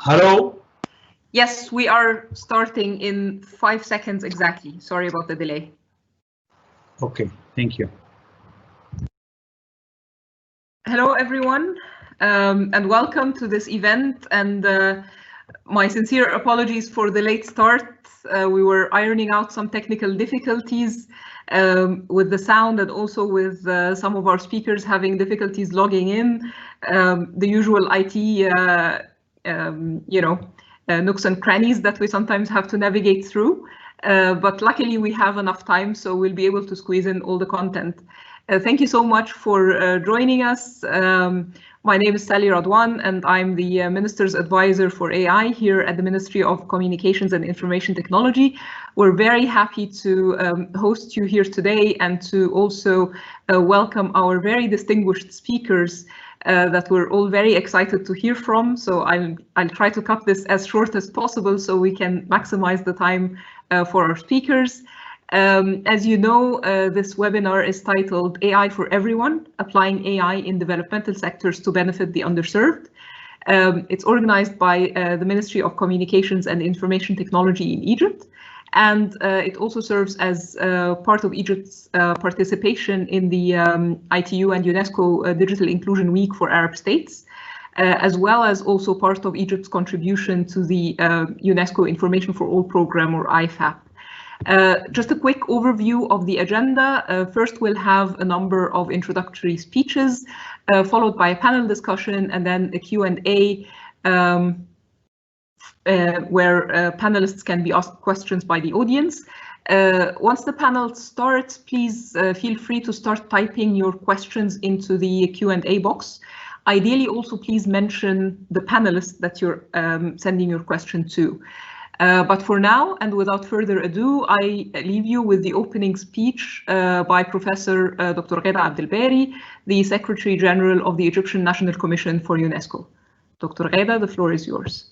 Hello? Yes, we are starting in 5 seconds exactly. Sorry about the delay. Okay, thank you. Hello, everyone, and welcome to this event. And my sincere apologies for the late start. We were ironing out some technical difficulties with the sound and also with some of our speakers having difficulties logging in. The usual IT, nooks and crannies that we sometimes have to navigate through. But luckily we have enough time, so we'll be able to squeeze in all the content. Thank you so much for joining us. My name is Sally Radwan, and I'm the Minister's Advisor for AI here at the Ministry of Communications and Information Technology. We're very happy to host you here today and to also welcome our very distinguished speakers that we're all very excited to hear from. So I'll try to cut this as short as possible so we can maximize the time for our speakers. As you know, this webinar is titled AI for Everyone, Applying AI in Developmental Sectors to Benefit the Underserved. It's organized by the Ministry of Communications and Information Technology in Egypt. And it also serves as part of Egypt's participation in the ITU and UNESCO Digital Inclusion Week for Arab States, as well as also part of Egypt's contribution to the UNESCO Information for All program, or IFAP. Just a quick overview of the agenda. First, we'll have a number of introductory speeches, followed by a panel discussion, and then a Q&A where panelists can be asked questions by the audience. Once the panel starts, please feel free to start typing your questions into the Q&A box. Ideally, also please mention the panelist that you're sending your question to. But for now, and without further ado, I leave you with the opening speech by Professor Dr. Gheda Abdelbari, the Secretary General of the Egyptian National Commission for UNESCO. Dr. Gheda, the floor is yours.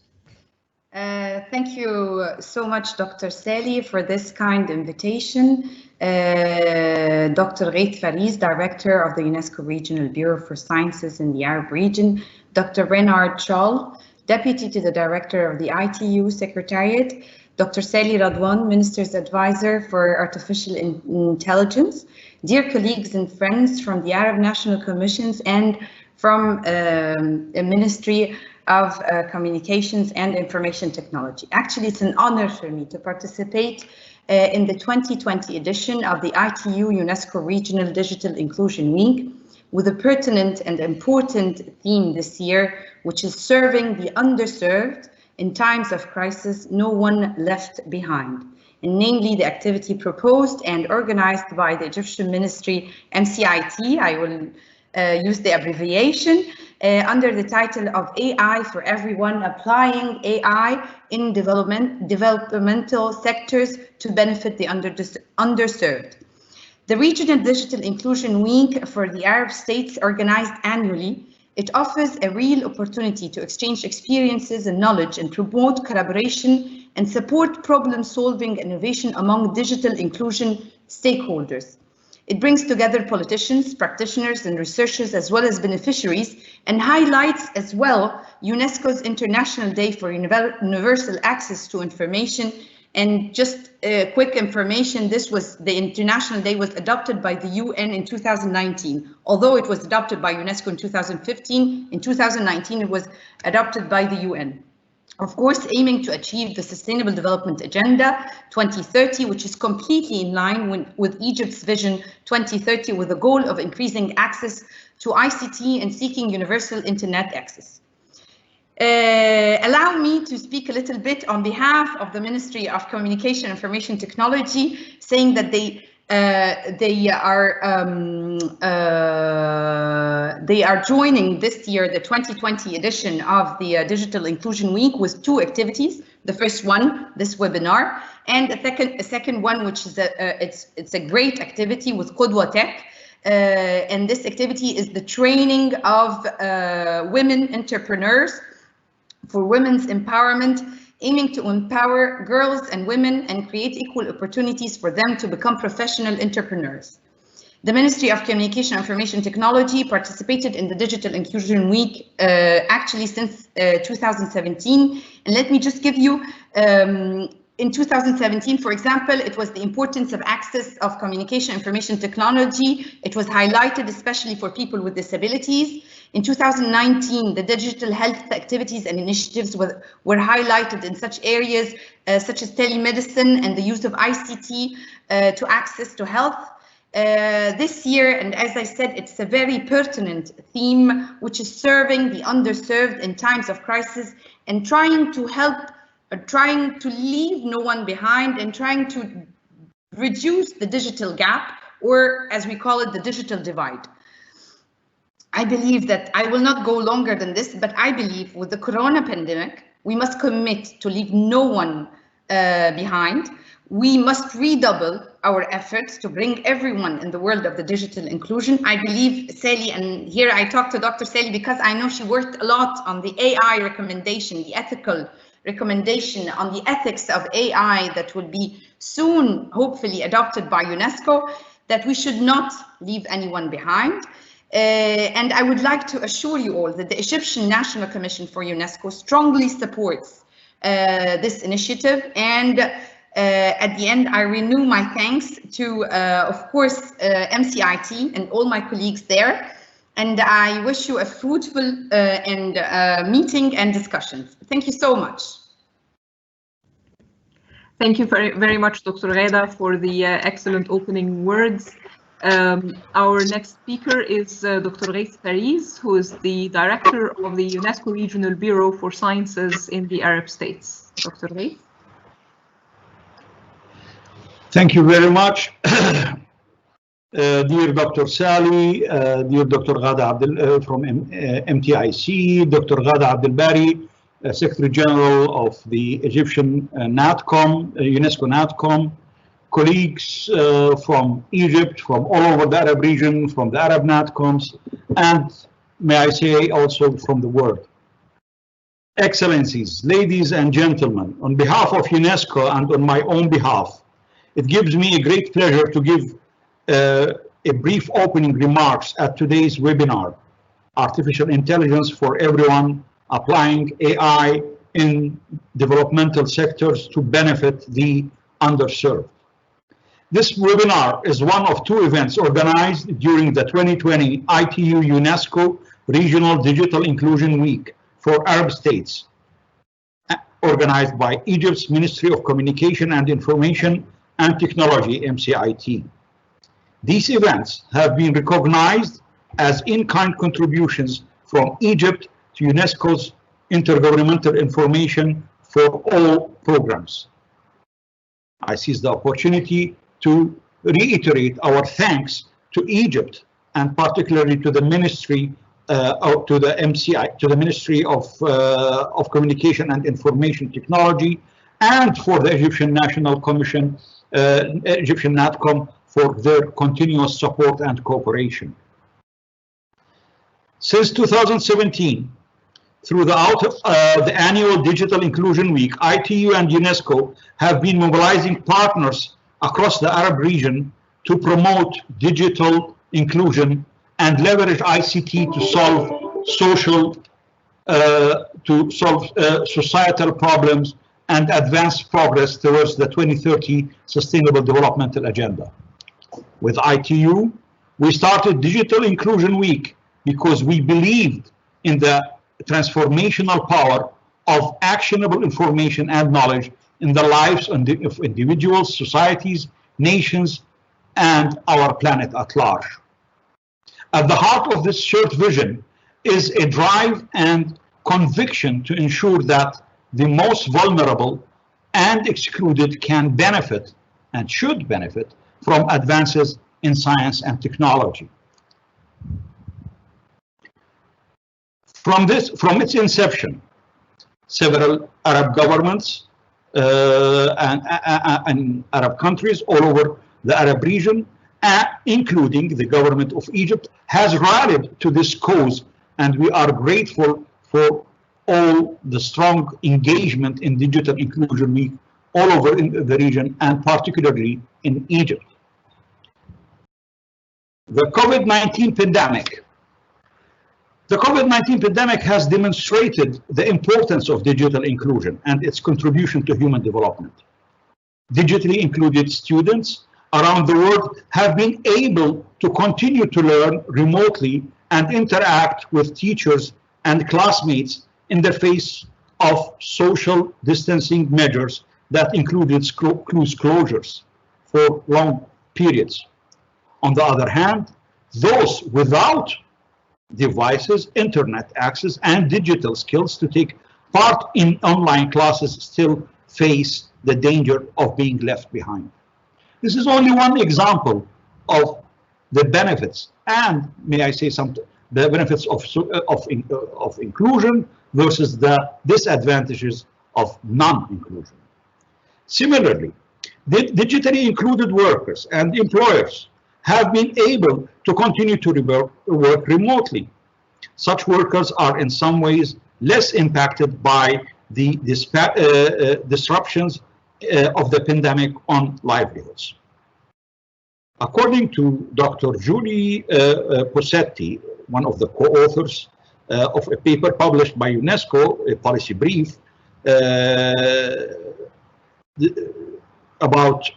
Thank you so much, Dr. Sally, for this kind invitation. Dr. Ghait Fariz, Director of the UNESCO Regional Bureau for Sciences in the Arab region, Dr. Renard Chal, Deputy to the Director of the ITU Secretariat, Dr. Sally Radwan, Minister's Advisor for Artificial Intelligence, dear colleagues and friends from the Arab National Commissions and from the Ministry of Communications and Information Technology. Actually, it's an honor for me to participate in the 2020 edition of the ITU-UNESCO Regional Digital Inclusion Week, with a pertinent and important theme this year, which is serving the underserved in times of crisis, no one left behind, and namely the activity proposed and organized by the Egyptian Ministry MCIT, I will use the abbreviation, under the title of AI for Everyone, Applying AI in Developmental Sectors to Benefit the Underserved. The Regional Digital Inclusion Week for the Arab States, organized annually, it offers a real opportunity to exchange experiences and knowledge and promote collaboration and support problem-solving innovation among digital inclusion stakeholders. It brings together politicians, practitioners, and researchers, as well as beneficiaries, and highlights as well UNESCO's International Day for Universal Access to Information. And just quick information, the International Day was adopted by the UN in 2019. Although it was adopted by UNESCO in 2015, in 2019 it was adopted by the UN. Of course, aiming to achieve the Sustainable Development Agenda 2030, which is completely in line with Egypt's Vision 2030, with the goal of increasing access to ICT and seeking universal internet access. Allow me to speak a little bit on behalf of the Ministry of Communication and Information Technology, saying that they are joining this year the 2020 edition of the Digital Inclusion Week with two activities. The first one, this webinar, and a second one, which is it's a great activity with Qudwa Tech. And this activity is the training of women entrepreneurs for women's empowerment, aiming to empower girls and women and create equal opportunities for them to become professional entrepreneurs. The Ministry of Communication and Information Technology participated in the Digital Inclusion Week actually since 2017. And let me just give you, in 2017, for example, it was the importance of access of communication information technology. It was highlighted especially for people with disabilities. In 2019, the digital health activities and initiatives were highlighted in such areas such as telemedicine and the use of ICT to access to health. This year, and as I said, it's a very pertinent theme, which is serving the underserved in times of crisis and trying to help, trying to leave no one behind and trying to reduce the digital gap, or as we call it, the digital divide. I believe that I will not go longer than this, but I believe with the corona pandemic, we must commit to leave no one behind. We must redouble our efforts to bring everyone in the world of the digital inclusion. I believe Sally, and here I talk to Dr. Sally because I know she worked a lot on the AI recommendation, the ethical recommendation on the ethics of AI that will be soon, hopefully, adopted by UNESCO, that we should not leave anyone behind. And I would like to assure you all that the Egyptian National Commission for UNESCO strongly supports this initiative. And at the end, I renew my thanks to, of course, MCIT and all my colleagues there. And I wish you a fruitful meeting and discussions. Thank you so much. Thank you very much, Dr. Ghada, for the excellent opening words. Our next speaker is Dr. Ghais Fariz, who is the director of the UNESCO Regional Bureau for Sciences in the Arab States. Dr. Ghais. Thank you very much. Dear Dr. Sally, dear Dr. Ghada from MTIC, Dr. Ghada Abdelbari, Secretary General of the Egyptian NATCOM, UNESCO NATCOM, colleagues from Egypt, from all over the Arab region, from the Arab NATCOMs, and may I say also from the world. Excellencies, ladies and gentlemen, on behalf of UNESCO and on my own behalf, it gives me a great pleasure to give a brief opening remarks at today's webinar, Artificial Intelligence for Everyone, Applying AI in Developmental Sectors to Benefit the Underserved. This webinar is one of two events organized during the 2020 ITU-UNESCO Regional Digital Inclusion Week for Arab States, organized by Egypt's Ministry of Communication and Information and Technology, MCIT. These events have been recognized as in-kind contributions from Egypt to UNESCO's Intergovernmental Information for All programs. I seize the opportunity to reiterate our thanks to Egypt and particularly to the Ministry to the MCI, to the Ministry of Communication and Information Technology, and for the Egyptian National Commission, Egyptian NATCOM, for their continuous support and cooperation. Since 2017, throughout the annual Digital Inclusion Week, ITU and UNESCO have been mobilizing partners across the Arab region to promote digital inclusion and leverage ICT to solve societal problems and advance progress towards the 2030 Sustainable Developmental Agenda. With ITU, we started Digital Inclusion Week because we believed in the transformational power of actionable information and knowledge in the lives of individuals, societies, nations, and our planet at large. At the heart of this shared vision is a drive and conviction to ensure that the most vulnerable and excluded can benefit and should benefit from advances in science and technology. From its inception, several Arab governments and Arab countries all over the Arab region, including the government of Egypt, has rallied to this cause, and we are grateful for all the strong engagement in Digital Inclusion Week all over in the region, and particularly in Egypt. The COVID-19 pandemic. The COVID-19 pandemic has demonstrated the importance of digital inclusion and its contribution to human development. Digitally included students around the world have been able to continue to learn remotely and interact with teachers and classmates in the face of social distancing measures that included schools closures for long periods. On the other hand, those without devices, internet access, and digital skills to take part in online classes still face the danger of being left behind. This is only one example of the benefits, and may I say something, the benefits of inclusion versus the disadvantages of non-inclusion. Similarly, digitally included workers and employers have been able to continue to work remotely. Such workers are in some ways less impacted by the disruptions of the pandemic on livelihoods. According to Dr. Julie Posetti, one of the co-authors of a paper published by UNESCO, a policy brief about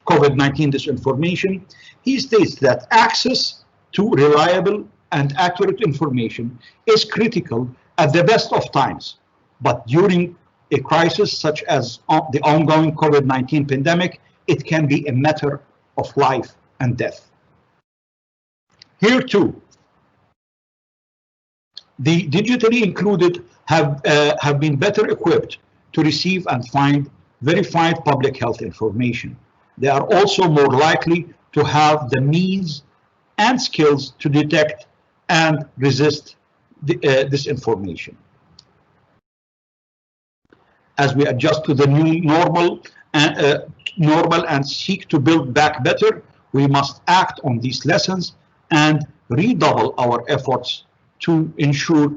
COVID-19 disinformation, he states that access to reliable and accurate information is critical at the best of times, but during a crisis such as the ongoing COVID-19 pandemic, it can be a matter of life and death. Here too, the digitally included have been better equipped to receive and find verified public health information. They are also more likely to have the means and skills to detect and resist disinformation. As we adjust to the new normal and seek to build back better, we must act on these lessons and redouble our efforts to ensure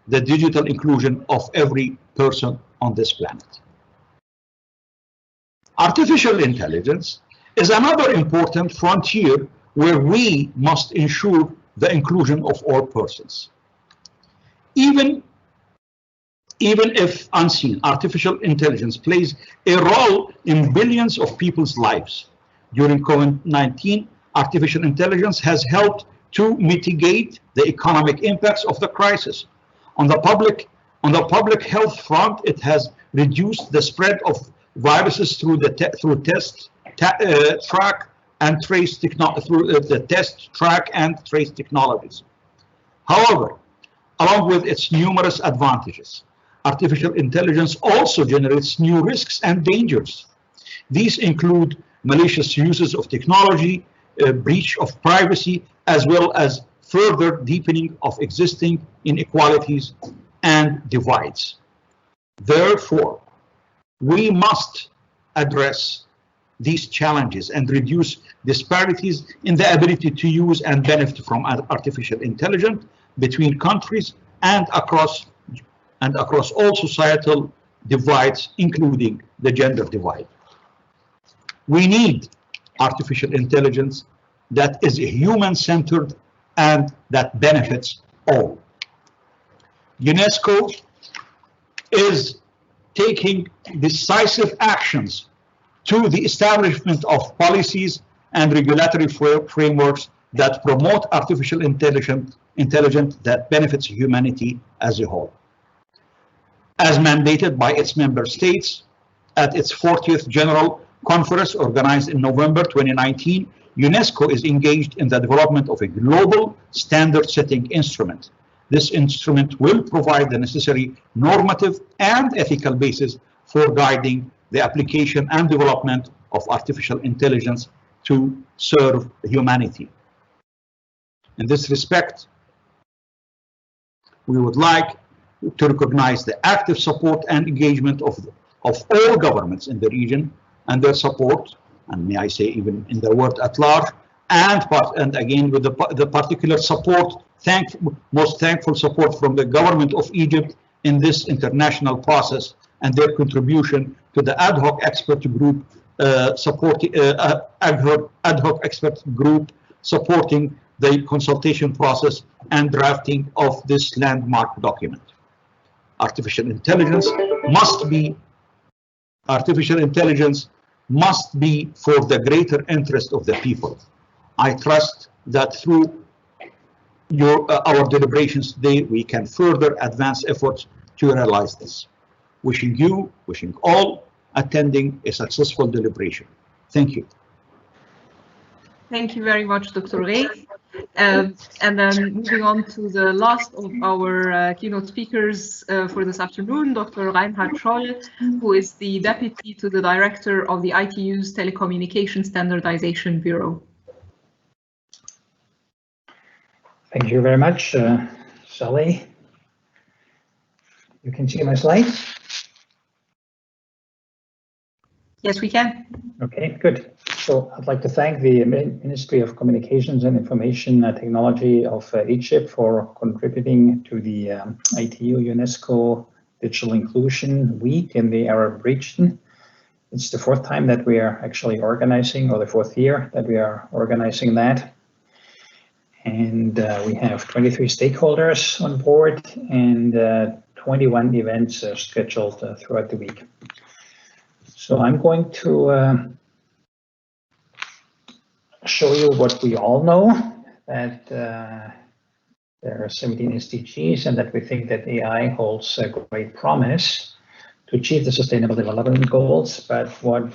the digital inclusion of every person on this planet. Artificial intelligence is another important frontier where we must ensure the inclusion of all persons. Even if unseen, artificial intelligence plays a role in billions of people's lives. During COVID-19, artificial intelligence has helped to mitigate the economic impacts of the crisis. On the public health front, it has reduced the spread of viruses through the track and trace technologies. However, along with its numerous advantages, artificial intelligence also generates new risks and dangers. These include malicious uses of technology, breach of privacy, as well as further deepening of existing inequalities and divides. Therefore, we must address these challenges and reduce disparities in the ability to use and benefit from artificial intelligence between countries and across all societal divides, including the gender divide. We need artificial intelligence that is human-centered and that benefits all. UNESCO is taking decisive actions to the establishment of policies and regulatory frameworks that promote artificial intelligence that benefits humanity as a whole. As mandated by its member states at its 40th General Conference organized in November 2019, UNESCO is engaged in the development of a global standard-setting instrument. This instrument will provide the necessary normative and ethical basis for guiding the application and development of artificial intelligence to serve humanity. In this respect, we would like to recognize the active support and engagement of all governments in the region and their support, and may I say even in the world at large, and again with the particular support, most thankful support from the government of Egypt in this international process and their contribution to the ad hoc expert group supporting the consultation process and drafting of this landmark document. Artificial intelligence must be for the greater interest of the people. I trust that through our deliberations today, we can further advance efforts to realize this. Wishing all attending a successful deliberation. Thank you. Thank you very much, Dr. Reif. And then moving on to the last of our keynote speakers for this afternoon, Dr. Reinhard Scholl, who is the Deputy to the Director of the ITU's Telecommunication Standardization Bureau. Thank you very much, Sally. You can see my slides? Yes, we can. Okay, good. So I'd like to thank the Ministry of Communications and Information Technology of Egypt for contributing to the ITU-UNESCO Digital Inclusion Week in the Arab region. It's the fourth time that we are actually organizing, or the fourth year that we are organizing that. And we have 23 stakeholders on board and 21 events scheduled throughout the week. So I'm going to show you what we all know, that there are 17 SDGs and that we think that AI holds a great promise to achieve the Sustainable Development Goals. But what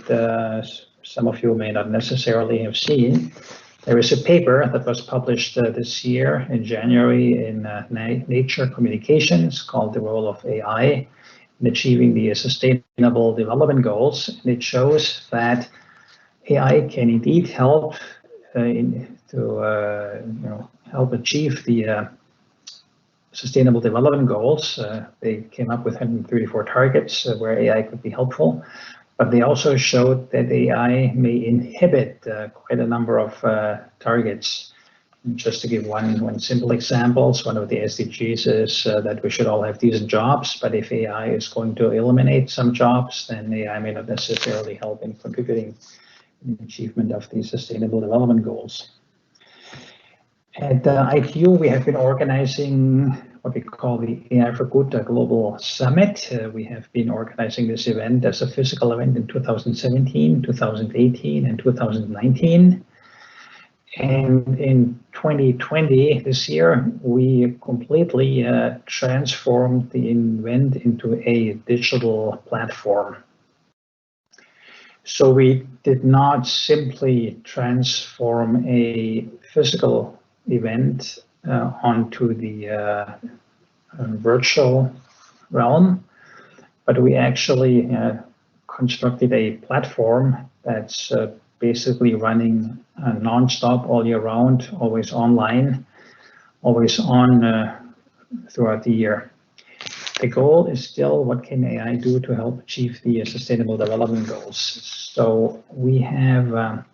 some of you may not necessarily have seen, there is a paper that was published this year in January in Nature Communications called The Role of AI in Achieving the Sustainable Development Goals. And it shows that AI can indeed help help achieve the Sustainable Development Goals. They came up with 134 targets where AI could be helpful. But they also showed that AI may inhibit quite a number of targets. And just to give one simple example, one of the SDGs is that we should all have decent jobs. But if AI is going to eliminate some jobs, then AI may not necessarily help in contributing in the achievement of the Sustainable Development Goals. At ITU, we have been organizing what we call the AI for Good Global Summit. We have been organizing this event as a physical event in 2017, 2018, and 2019. And in 2020, this year, we completely transformed the event into a digital platform. So we did not simply transform a physical event onto the virtual realm, but we actually constructed a platform that's basically running non-stop all year round, always online, always on throughout the year. The goal is still, what can AI do to help achieve the Sustainable Development Goals? So we have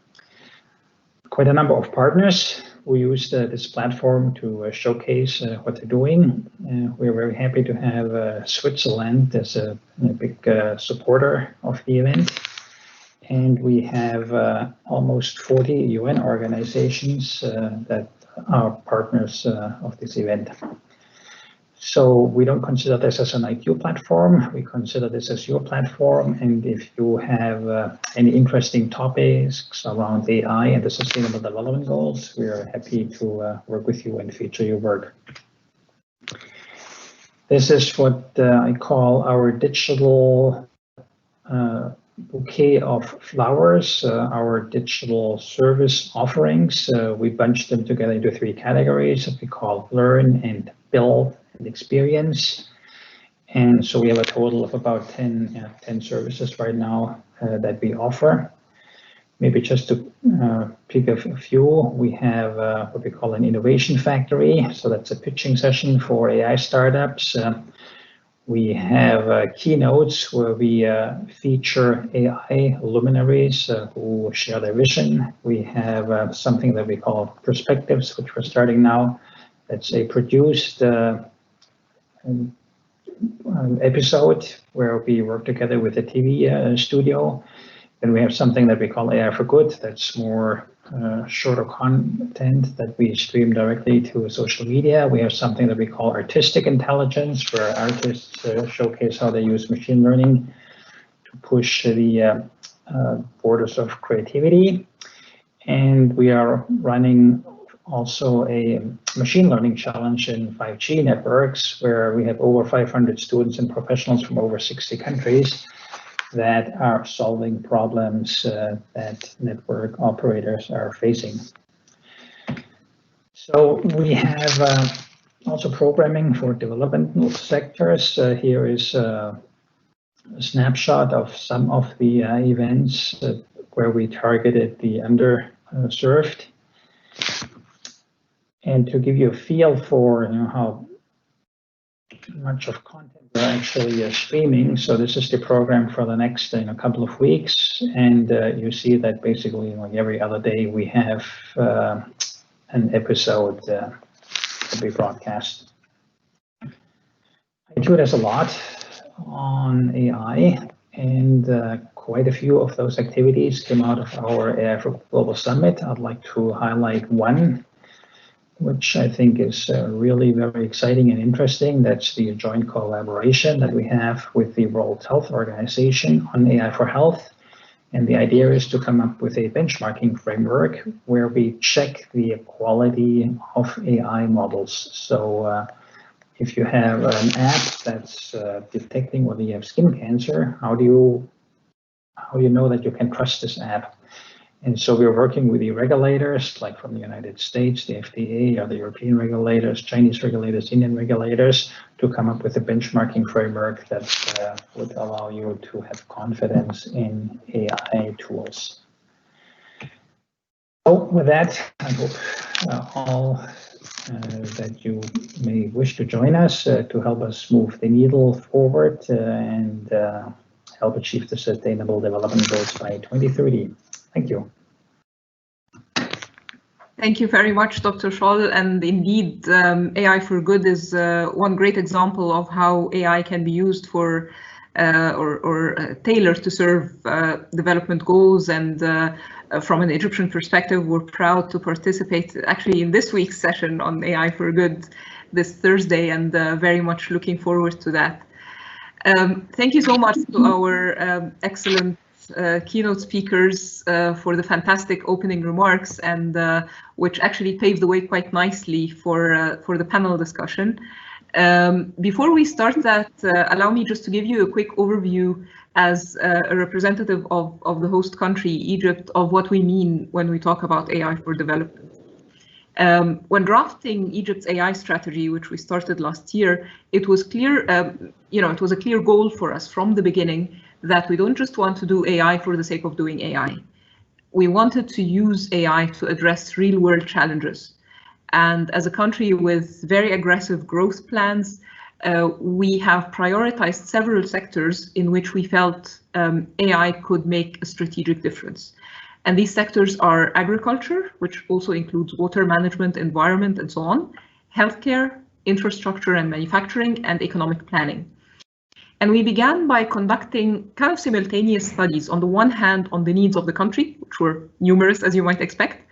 quite a number of partners who use this platform to showcase what they're doing. We're very happy to have Switzerland as a big supporter of the event. And we have almost 40 UN organizations that are partners of this event. So we don't consider this as an ITU platform. We consider this as your platform. And if you have any interesting topics around AI and the Sustainable Development Goals, we are happy to work with you and feature your work. This is what I call our digital bouquet of flowers, our digital service offerings. We bunched them together into 3 categories that we call learn and build and experience. And so we have a total of about 10 services right now that we offer. Maybe just to pick a few, we have what we call an innovation factory. So that's a pitching session for AI startups. We have keynotes where we feature AI luminaries who share their vision. We have something that we call perspectives, which we're starting now. That's a produced episode where we work together with a TV studio. Then we have something that we call AI for Good. That's more shorter content that we stream directly to social media. We have something that we call artistic intelligence, where artists showcase how they use machine learning to push the borders of creativity. And we are running also a machine learning challenge in 5G networks, where we have over 500 students and professionals from over 60 countries that are solving problems that network operators are facing. So we have also programming for developmental sectors. Here is a snapshot of some of the events where we targeted the underserved. And to give you a feel for how much of content we're actually streaming, so this is the program for the next couple of weeks, and you see that basically every other day we have an episode that we broadcast. ITU does a lot on AI, and quite a few of those activities came out of our AI for Global Summit. I'd like to highlight one, which I think is really very exciting and interesting. That's the joint collaboration that we have with the World Health Organization on AI for Health. And the idea is to come up with a benchmarking framework where we check the quality of AI models. So if you have an app that's detecting whether you have skin cancer, how do you know that you can trust this app? And so we're working with the regulators, like from the United States, the FDA, or the European regulators, Chinese regulators, Indian regulators, to come up with a benchmarking framework that would allow you to have confidence in AI tools. So with that, I hope all that you may wish to join us to help us move the needle forward and help achieve the Sustainable Development Goals by 2030. Thank you. Thank you very much, Dr. Scholl. And indeed, AI for Good is one great example of how AI can be used for or tailored to serve development goals. And from an Egyptian perspective, we're proud to participate actually in this week's session on AI for Good this Thursday, and very much looking forward to that. Thank you so much to our excellent keynote speakers for the fantastic opening remarks, and which actually paved the way quite nicely for the panel discussion. Before we start that, allow me just to give you a quick overview as a representative of the host country, Egypt, of what we mean when we talk about AI for development. When drafting Egypt's AI strategy, which we started last year, it was clear, it was a clear goal for us from the beginning that we don't just want to do AI for the sake of doing AI. We wanted to use AI to address real-world challenges. And as a country with very aggressive growth plans, we have prioritized several sectors in which we felt AI could make a strategic difference. And these sectors are agriculture, which also includes water management, environment, and so on, healthcare, infrastructure and manufacturing, and economic planning. And we began by conducting kind of simultaneous studies, on the one hand, on the needs of the country, which were numerous, as you might expect,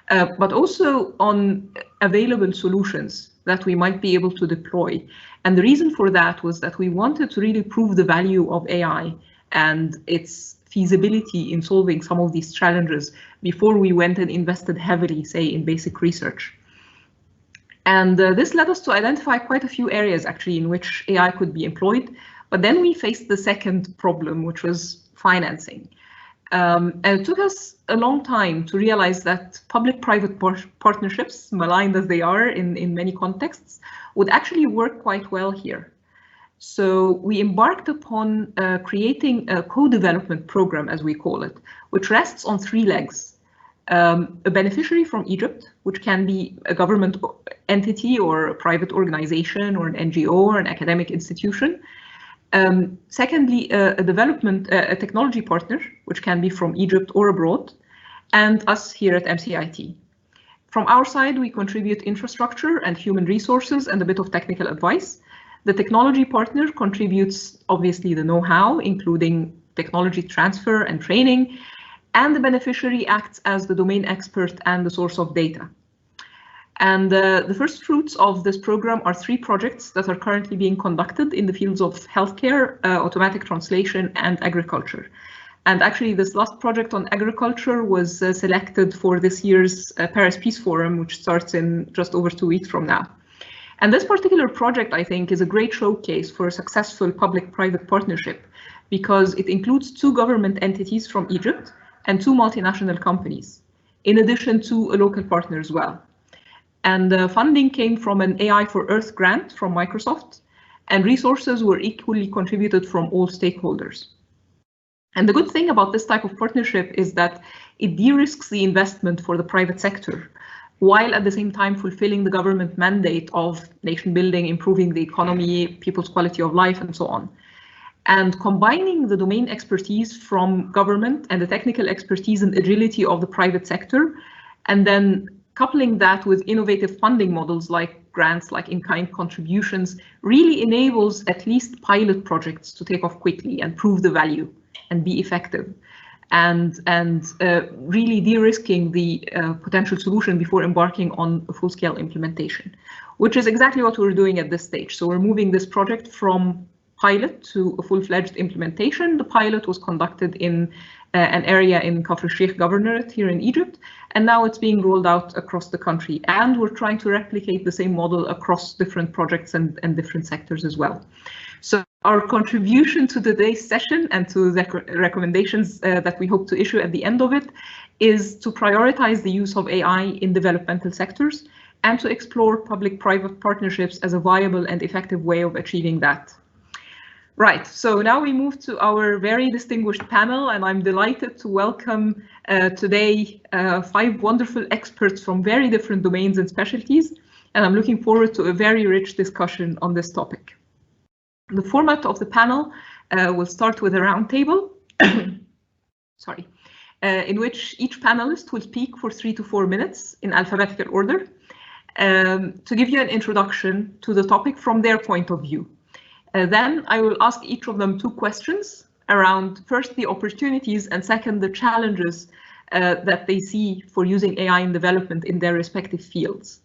but also on available solutions that we might be able to deploy. And the reason for that was that we wanted to really prove the value of AI and its feasibility in solving some of these challenges before we went and invested heavily, say, in basic research. And this led us to identify quite a few areas, actually, in which AI could be employed. But then we faced the second problem, which was financing. And it took us a long time to realize that public-private partnerships, maligned as they are in many contexts, would actually work quite well here. So we embarked upon creating a co-development program, as we call it, which rests on three legs. A beneficiary from Egypt, which can be a government entity or a private organization or an NGO or an academic institution. Secondly, a technology partner, which can be from Egypt or abroad, and us here at MCIT. From our side, we contribute infrastructure and human resources and a bit of technical advice. The technology partner contributes, obviously, the know-how, including technology transfer and training. and the beneficiary acts as the domain expert and the source of data. And the first fruits of this program are 3 projects that are currently being conducted in the fields of healthcare, automatic translation, and agriculture. And actually, this last project on agriculture was selected for this year's Paris Peace Forum, which starts in just over 2 weeks from now. And this particular project, I think, is a great showcase for a successful public-private partnership, because it includes 2 government entities from Egypt and 2 multinational companies, in addition to a local partner as well. And funding came from an AI for Earth grant from Microsoft, and resources were equally contributed from all stakeholders. And the good thing about this type of partnership is that it de-risks the investment for the private sector, while at the same time fulfilling the government mandate of nation building, improving the economy, people's quality of life, and so on. And combining the domain expertise from government and the technical expertise and agility of the private sector, and then coupling that with innovative funding models like grants, like in-kind contributions, really enables at least pilot projects to take off quickly and prove the value and be effective, and really de-risking the potential solution before embarking on a full-scale implementation, which is exactly what we're doing at this stage. So we're moving this project from pilot to a full-fledged implementation. The pilot was conducted in an area in Kafr Sheikh Governorate here in Egypt, and now it's being rolled out across the country. And we're trying to replicate the same model across different projects and different sectors as well. So our contribution to today's session and to the recommendations that we hope to issue at the end of it is to prioritize the use of AI in developmental sectors and to explore public-private partnerships as a viable and effective way of achieving that. Right, so now we move to our very distinguished panel, and I'm delighted to welcome today 5 wonderful experts from very different domains and specialties, and I'm looking forward to a very rich discussion on this topic. The format of the panel will start with a roundtable, sorry, in which each panelist will speak for 3 to 4 minutes in alphabetical order to give you an introduction to the topic from their point of view. Then I will ask each of them 2 questions around, first, the opportunities, and second, the challenges that they see for using AI in development in their respective fields.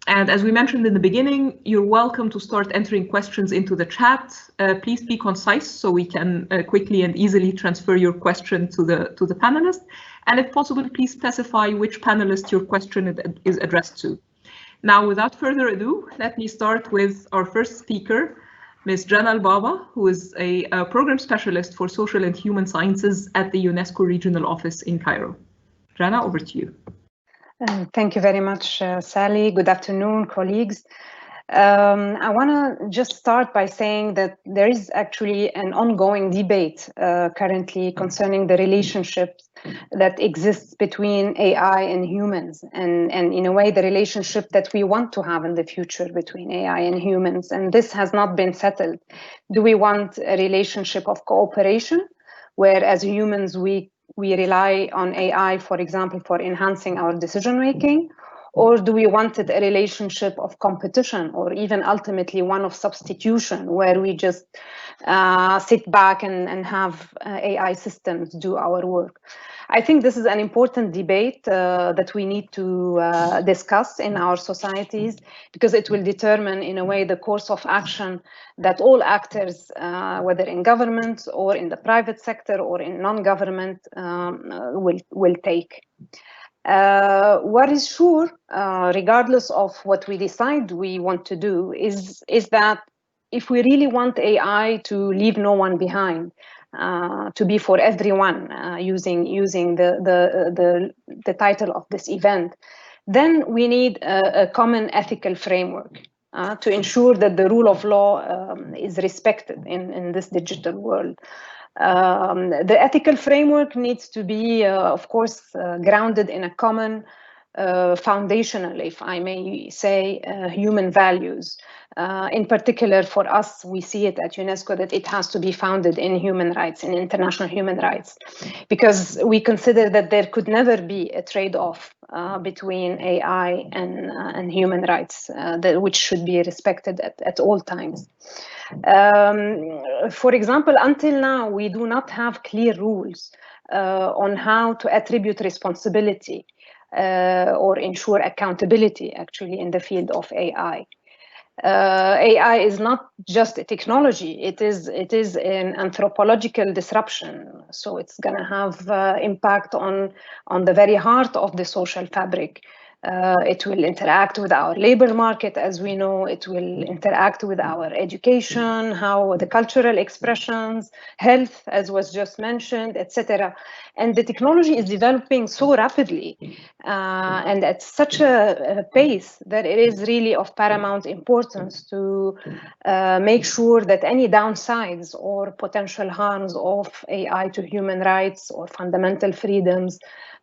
And as we mentioned in the beginning, you're welcome to start entering questions into the chat. Please be concise so we can quickly and easily transfer your question to the panelist. And if possible, please specify which panelist your question is addressed to. Now, without further ado, let me start with our first speaker, Ms. Jana Albaba, who is a program specialist for social and human sciences at the UNESCO Regional Office in Cairo. Jana, over to you. Thank you very much, Sally. Good afternoon, colleagues. I want to just start by saying that there is actually an ongoing debate currently concerning the relationship that exists between AI and humans, and in a way the relationship that we want to have in the future between AI and humans. And this has not been settled. Do we want a relationship of cooperation, where as humans we rely on AI, for example, for enhancing our decision making? Or do we want a relationship of competition, or even ultimately one of substitution, where we just sit back and have AI systems do our work? I think this is an important debate that we need to discuss in our societies, because it will determine, in a way, the course of action that all actors, whether in government or in the private sector or in non-government, will take. What is sure, regardless of what we decide we want to do, is that if we really want AI to leave no one behind, to be for everyone, using the title of this event, then we need a common ethical framework to ensure that the rule of law is respected in this digital world. The ethical framework needs to be, of course, grounded in a common foundational, if I may say, human values. In particular, for us, we see it at UNESCO that it has to be founded in human rights, in international human rights, because we consider that there could never be a trade-off between AI and human rights, which should be respected at all times. for example, until now, we do not have clear rules on how to attribute responsibility or ensure accountability, actually, in the field of AI. AI is not just a technology, it is an anthropological disruption. So it's going to have impact on the very heart of the social fabric. It will interact with our labor market, as we know. It will interact with our education, how the cultural expressions, health, as was just mentioned, etc. And the technology is developing so rapidly and at such a pace that it is really of paramount importance to make sure that any downsides or potential harms of AI to human rights or fundamental freedoms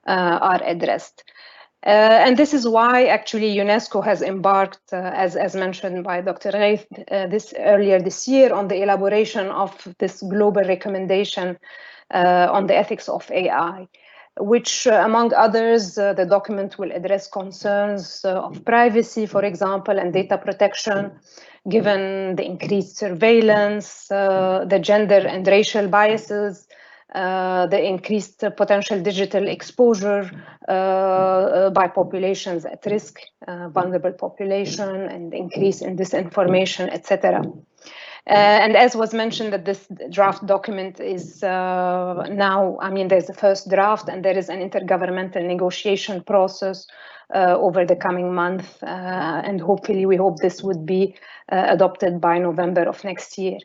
are addressed. And this is why actually UNESCO has embarked, as mentioned by Dr. Reith, earlier this year, on the elaboration of this global recommendation on the ethics of AI, which, among others, the document will address concerns of privacy, for example, and data protection, given the increased surveillance, the gender and racial biases, the increased potential digital exposure by populations at risk, vulnerable population, and increase in disinformation, etc. And as was mentioned, that this draft document is now, I mean, there's the first draft and there is an intergovernmental negotiation process over the coming month. And hopefully we hope this would be adopted by November of next year.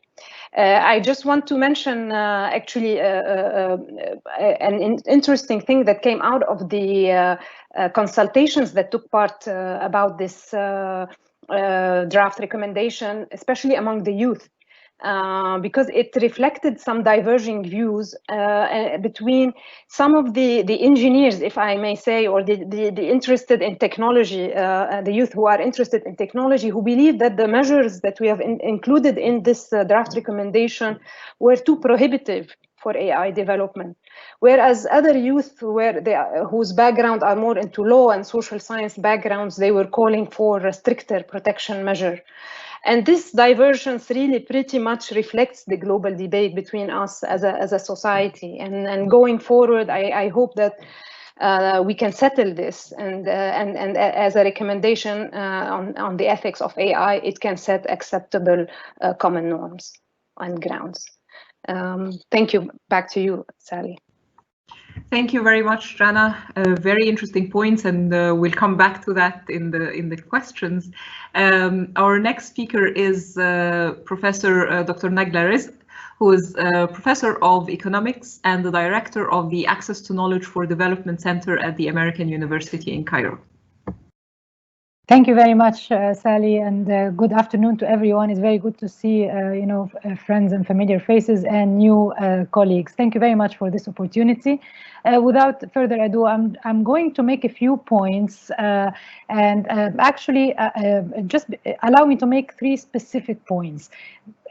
I just want to mention actually an interesting thing that came out of the consultations that took part about this draft recommendation, especially among the youth, because it reflected some diverging views between some of the engineers, if I may say, or the interested in technology, the youth who are interested in technology, who believe that the measures that we have included in this draft recommendation were too prohibitive for AI development, whereas other youth whose background are more into law and social science backgrounds, they were calling for a stricter protection measure. And this divergence really pretty much reflects the global debate between us as a society. And going forward, I hope that we can settle this, and as a recommendation on the ethics of AI, it can set acceptable common norms and grounds. Thank you. Back to you, Sally. Thank you very much, Rana. Very interesting points, and we'll come back to that in the questions. Our next speaker is Professor Dr. Nagla Rizk, who is Professor of Economics and the Director of the Access to Knowledge for Development Center at the American University in Cairo. Thank you very much, Sally, and good afternoon to everyone. It's very good to see, friends and familiar faces and new colleagues. Thank you very much for this opportunity. Without further ado, I'm going to make a few points, and actually just allow me to make 3 specific points.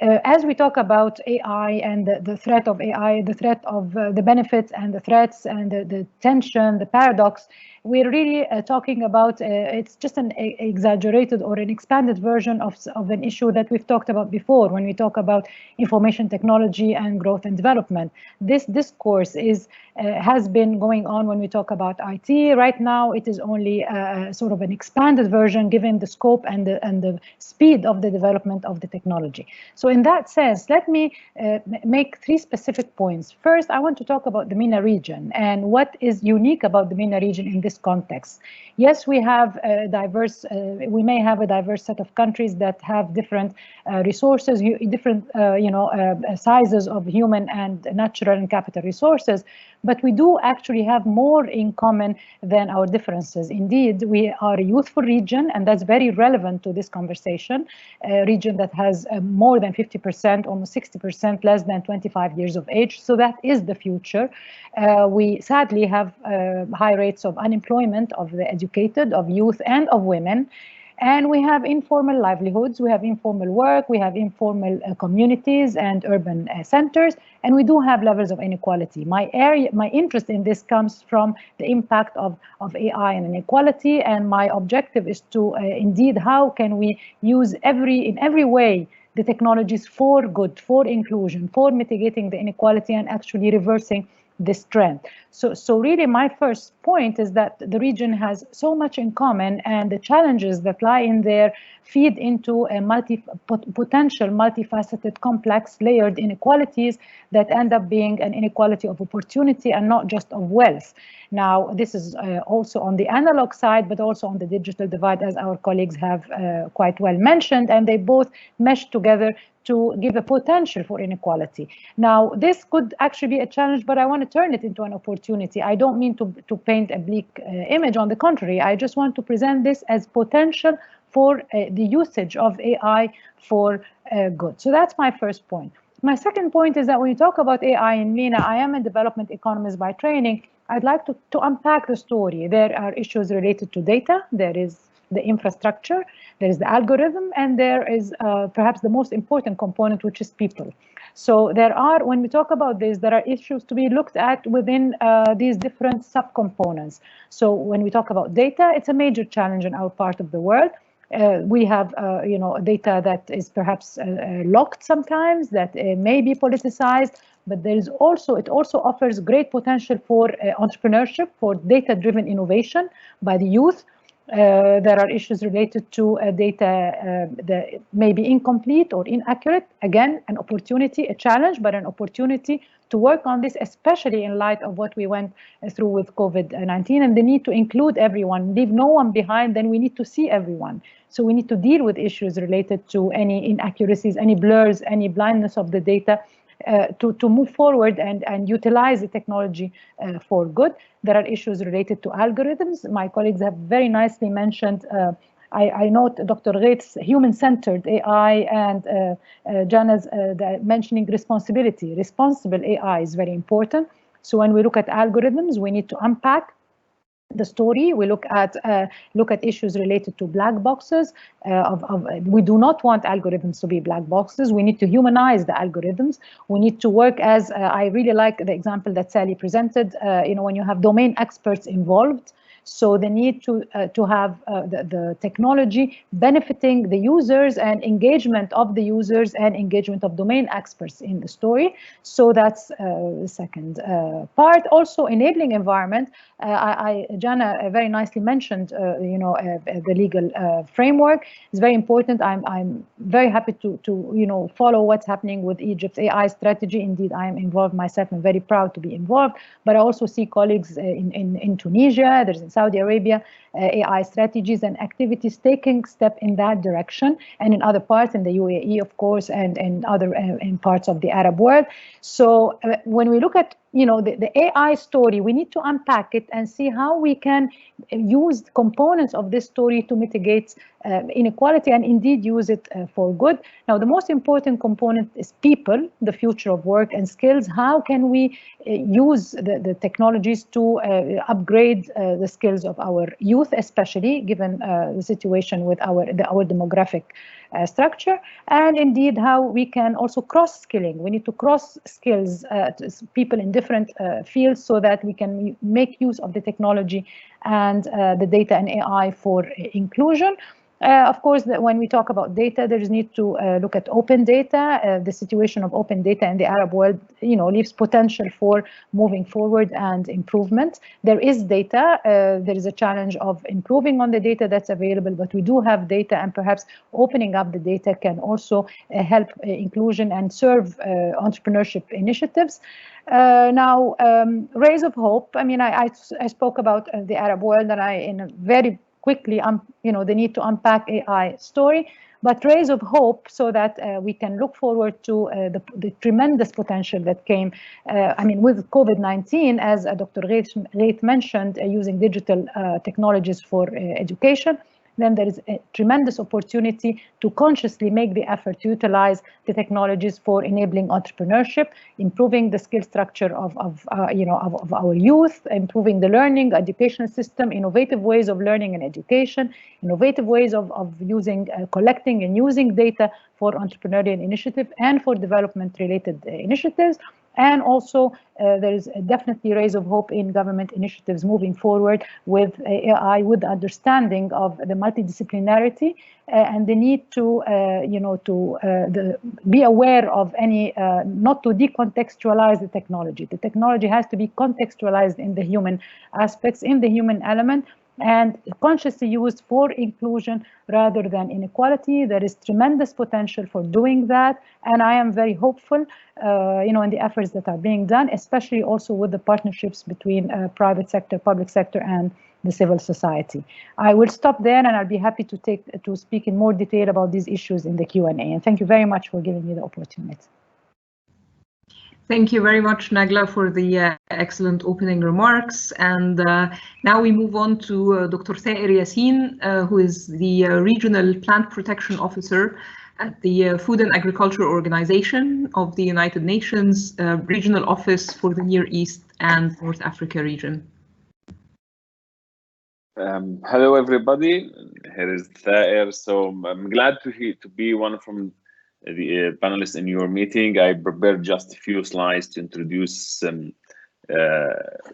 As we talk about AI and the threat of AI, the threat of the benefits and the threats and the tension, the paradox, we're really talking about, it's just an exaggerated or an expanded version of an issue that we've talked about before when we talk about information technology and growth and development. This discourse has been going on when we talk about IT. Right now, it is only sort of an expanded version given the scope and the speed of the development of the technology. So in that sense, let me make 3 specific points. First, I want to talk about the MENA region and what is unique about the MENA region in this context. Yes, we have diverse, we may have a diverse set of countries that have different resources, different sizes of human and natural and capital resources, but we do actually have more in common than our differences. Indeed, we are a youthful region, and that's very relevant to this conversation, a region that has more than 50%, almost 60% less than 25 years of age. So that is the future. We sadly have high rates of unemployment of the educated, of youth, and of women. And we have informal livelihoods, we have informal work, we have informal communities and urban centers, and we do have levels of inequality. My interest in this comes from the impact of AI and inequality, and my objective is to indeed, how can we use in every way the technologies for good, for inclusion, for mitigating the inequality and actually reversing this trend. So really my first point is that the region has so much in common, and the challenges that lie in there feed into a potential multifaceted, complex, layered inequalities that end up being an inequality of opportunity and not just of wealth. Now, this is also on the analog side, but also on the digital divide, as our colleagues have quite well mentioned, and they both mesh together to give a potential for inequality. Now, this could actually be a challenge, but I want to turn it into an opportunity. I don't mean to paint a bleak image. On the contrary, I just want to present this as potential for the usage of AI for good. So that's my first point. My second point is that when you talk about AI in MENA, I am a development economist by training. I'd like to unpack the story. There are issues related to data. There is the infrastructure, there is the algorithm, and there is perhaps the most important component, which is people. So there are, when we talk about this, there are issues to be looked at within these different subcomponents. So when we talk about data, it's a major challenge in our part of the world. We have, data that is perhaps locked sometimes, that may be politicized, but there is also, it also offers great potential for entrepreneurship, for data-driven innovation by the youth. There are issues related to data that may be incomplete or inaccurate. Again, an opportunity, a challenge, but an opportunity to work on this, especially in light of what we went through with COVID-19 and the need to include everyone, leave no one behind. Then we need to see everyone. So we need to deal with issues related to any inaccuracies, any blurs, any blindness of the data, to move forward and utilize the technology for good. There are issues related to algorithms. My colleagues have very nicely mentioned, I note Dr. Ghaith's human-centered AI and Jana's mentioning responsibility. Responsible AI is very important. So when we look at algorithms, we need to unpack the story. We look at issues related to black boxes. We do not want algorithms to be black boxes. We need to humanize the algorithms. We need to work as I really like the example that Sally presented. When you have domain experts involved. So the need to have the technology benefiting the users and engagement of the users and engagement of domain experts in the story. So that's the second part. Also, enabling environment. Jana very nicely mentioned, the legal framework is very important. I'm very happy to follow what's happening with Egypt's AI strategy. Indeed, I am involved myself. I'm very proud to be involved. But I also see colleagues in Tunisia. There's in Saudi Arabia, AI strategies and activities taking step in that direction, and in other parts, in the UAE, of course, and other in parts of the Arab world. So when we look at the AI story, we need to unpack it and see how we can use components of this story to mitigate inequality and indeed use it for good. Now, the most important component is people, the future of work and skills. How can we use the technologies to upgrade the skills of our youth, especially given the situation with our demographic structure, and indeed how we can also cross-skilling. We need to cross skills people in different fields so that we can make use of the technology and the data and AI for inclusion. Of course, when we talk about data, there is need to look at open data. The situation of open data in the Arab world, leaves potential for moving forward and improvement. There is data. There is a challenge of improving on the data that's available, but we do have data, and perhaps opening up the data can also help inclusion and serve entrepreneurship initiatives. Now, rays of hope. I mean, I spoke about the Arab world, and very quickly, the need to unpack AI story, but rays of hope so that we can look forward to the tremendous potential that came, with COVID-19, as Dr. Ghaith mentioned, using digital technologies for education. Then there is a tremendous opportunity to consciously make the effort to utilize the technologies for enabling entrepreneurship, improving the skill structure of our youth, improving the learning, educational system, innovative ways of learning and education, innovative ways of using, collecting and using data for entrepreneurial initiative and for development-related initiatives. And also, there is definitely a raise of hope in government initiatives moving forward with AI, with the understanding of the multidisciplinarity and the need to, be aware of any, not to decontextualize the technology. The technology has to be contextualized in the human aspects, in the human element, and consciously used for inclusion rather than inequality. There is tremendous potential for doing that, and I am very hopeful, in the efforts that are being done, especially also with the partnerships between private sector, public sector, and the civil society. I will stop there, and I'll be happy to speak in more detail about these issues in the Q&A. And thank you very much for giving me the opportunity. Thank you very much, Nagla, for the excellent opening remarks. And now we move on to Dr. Thaer Yassin, who is the Regional Plant Protection Officer at the Food and Agriculture Organization of the United Nations Regional Office for the Near East and North Africa region. Hello, everybody. Here is Thaer. So I'm glad to be one from the panelists in your meeting. I prepared just a few slides to introduce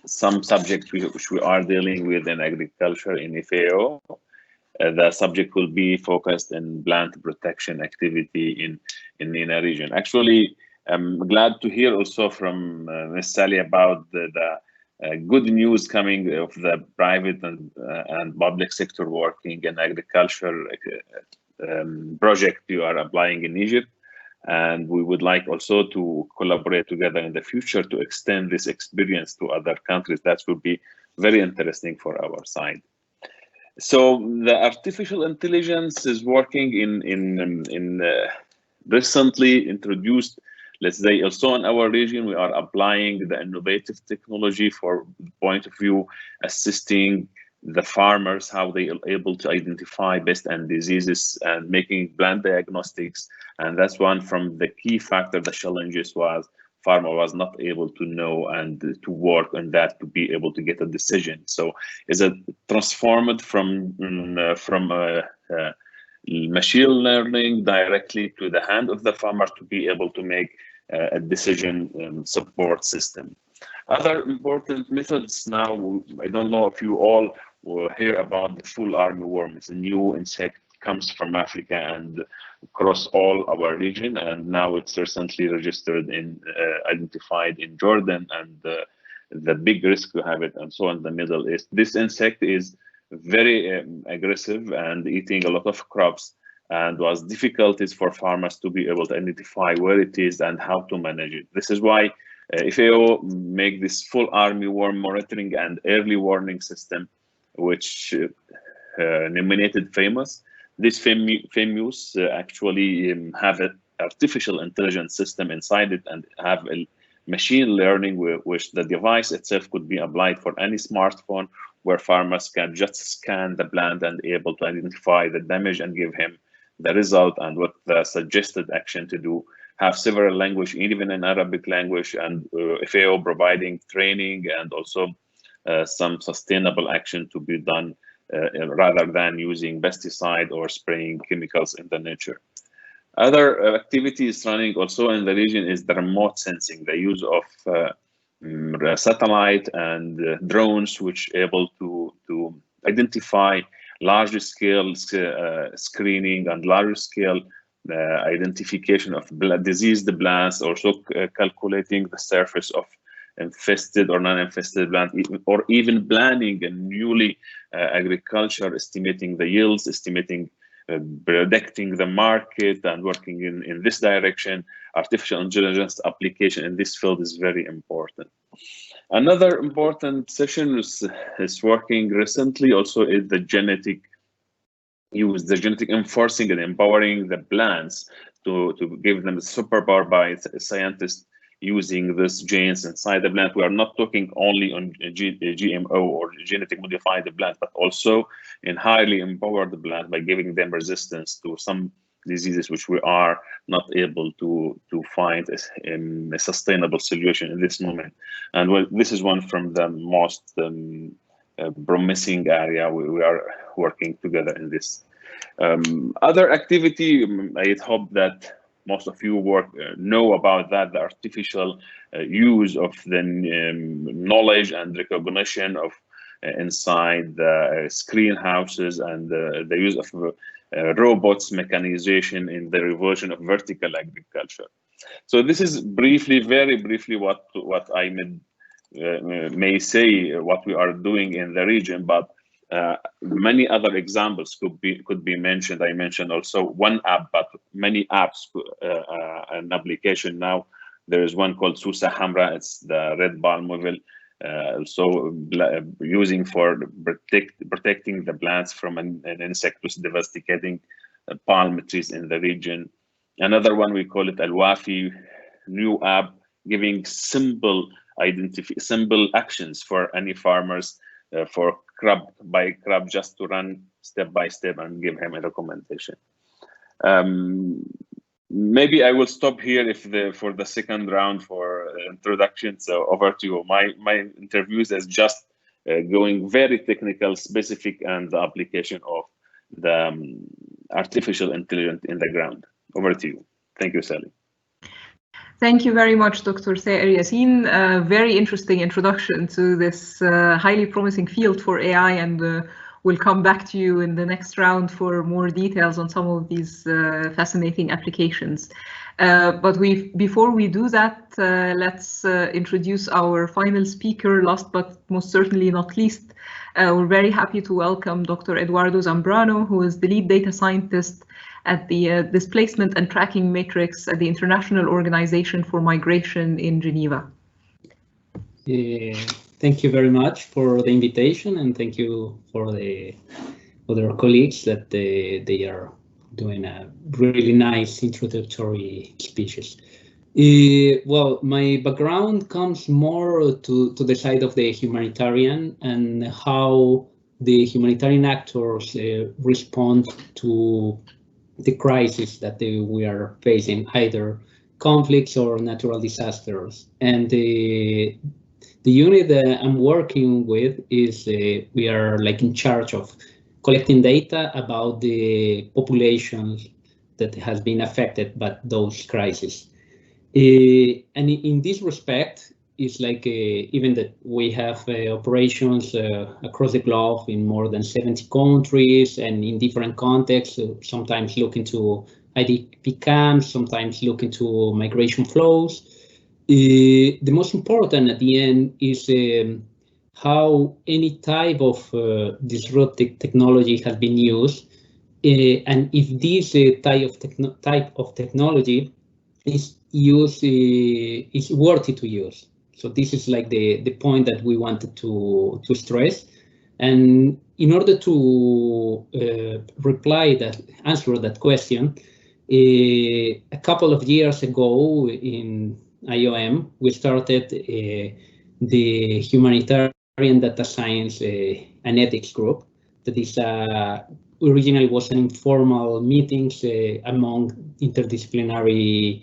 some subjects which we are dealing with in agriculture in FAO. The subject will be focused in plant protection activity in the MENA region. Actually, I'm glad to hear also from Ms. Sally about the good news coming of the private and public sector working in agriculture project you are applying in Egypt, and we would like also to collaborate together in the future to extend this experience to other countries. That would be very interesting for our side. So the artificial intelligence is working in recently introduced, let's say, also in our region. We are applying the innovative technology for the point of view assisting the farmers, how they are able to identify pests and diseases and making plant diagnostics. And that's one from the key factor. The challenges was farmer was not able to know and to work on that to be able to get a decision. So is it transformed from machine learning directly to the hand of the farmer to be able to make a decision support system. Other important methods now, I don't know if you all will hear about the full armyworm. It's a new insect, comes from Africa and across all our region, and now it's recently registered in identified in Jordan, and the big risk to have it and so on in the Middle East. This insect is very aggressive and eating a lot of crops, and was difficulties for farmers to be able to identify where it is and how to manage it. This is why FAO make this full armyworm monitoring and early warning system, which nominated FAMOUS. This FAMOUS actually have an artificial intelligence system inside it and have a machine learning which the device itself could be applied for any smartphone, where farmers can just scan the plant and able to identify the damage and give him the result and what the suggested action to do. Have several language, even in Arabic language, and FAO providing training and also some sustainable action to be done rather than using pesticide or spraying chemicals in the nature. Other activities running also in the region is the remote sensing, the use of satellite and drones, which able to identify large scale screening and large scale identification of diseased plants, also calculating the surface of infested or non-infested plant, or even planning a newly agriculture, estimating the yields, estimating, predicting the market, and working in this direction. Artificial intelligence application in this field is very important. Another important session is working recently also is the genetic use, the genetic enforcing and empowering the plants to give them the superpower by scientists using these genes inside the plant. We are not talking only on GMO or genetic modified plant, but also in highly empowered plant by giving them resistance to some diseases which we are not able to find a sustainable solution in this moment. And this is one from the most promising area we are working together in this. Other activity, I hope that most of you know about that, the artificial use of the knowledge and recognition of inside the screen houses, and the use of robots, mechanization in the reversion of vertical agriculture. So this is briefly, very briefly, what I may say what we are doing in the region, but many other examples could be mentioned. I mentioned also one app, but many apps, an application now. There is one called Susa Hamra. It's the red palm oil, also using for protecting the plants from an insect who's devastating palm trees in the region. Another one, we call it Al-Wafi, new app giving simple actions for any farmers for crop by crop, just to run step by step and give him a recommendation. Maybe I will stop here for the second round for introduction. So over to you. My interviews is just going very technical, specific, and the application of the artificial intelligence in the ground. Over to you. Thank you, Sally. Thank you very much, Dr. Saer Yassin. Very interesting introduction to this highly promising field for AI, and we'll come back to you in the next round for more details on some of these fascinating applications. But before we do that, let's introduce our final speaker, last but most certainly not least. We're very happy to welcome Dr. Eduardo Zambrano, who is the lead data scientist at the Displacement and Tracking Matrix at the International Organization for Migration in Geneva. Thank you very much for the invitation, and thank you for the other colleagues that they are doing a really nice introductory speeches. Well, my background comes more to the side of the humanitarian and how the humanitarian actors respond to the crisis that we are facing, either conflicts or natural disasters. And the unit that I'm working with is we are like in charge of collecting data about the populations that has been affected by those crises. And in this respect, it's like even that we have operations across the globe in more than 70 countries and in different contexts, sometimes looking to IDP camps, sometimes looking to migration flows. The most important at the end is how any type of disruptive technology has been used, and if this type of technology is used, is worthy to use. So this is like the point that we wanted to stress. And in order to answer that question, a couple of years ago in IOM, we started the Humanitarian Data Science and Ethics Group. That is originally was an informal meetings among interdisciplinary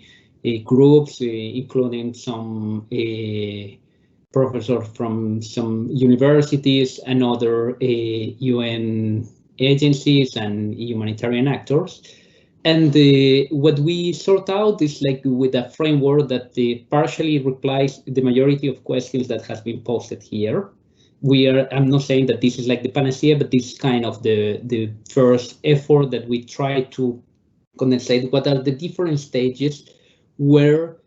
groups, including some professors from some universities and other UN agencies and humanitarian actors. And what we sort out is like with a framework that partially replies the majority of questions that has been posted here. I'm not saying that this is like the panacea, but this is kind of the first effort that we try to condensate what are the different stages where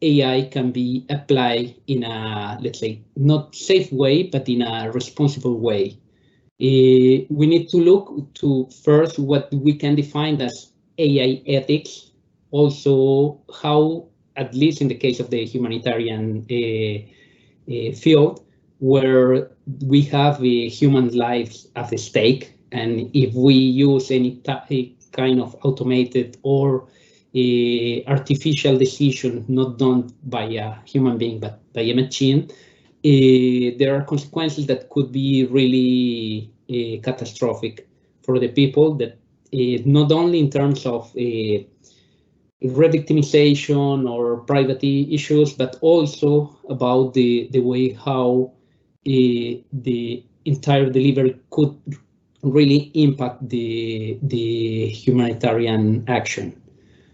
AI can be applied in a, let's say, not safe way, but in a responsible way. We need to look to first what we can define as AI ethics, also how, at least in the case of the humanitarian field, where we have human lives at the stake, and if we use any kind of automated or artificial decision not done by a human being but by a machine, there are consequences that could be really catastrophic for the people, that not only in terms of re-victimization or privacy issues, but also about the way how the entire delivery could really impact the humanitarian action.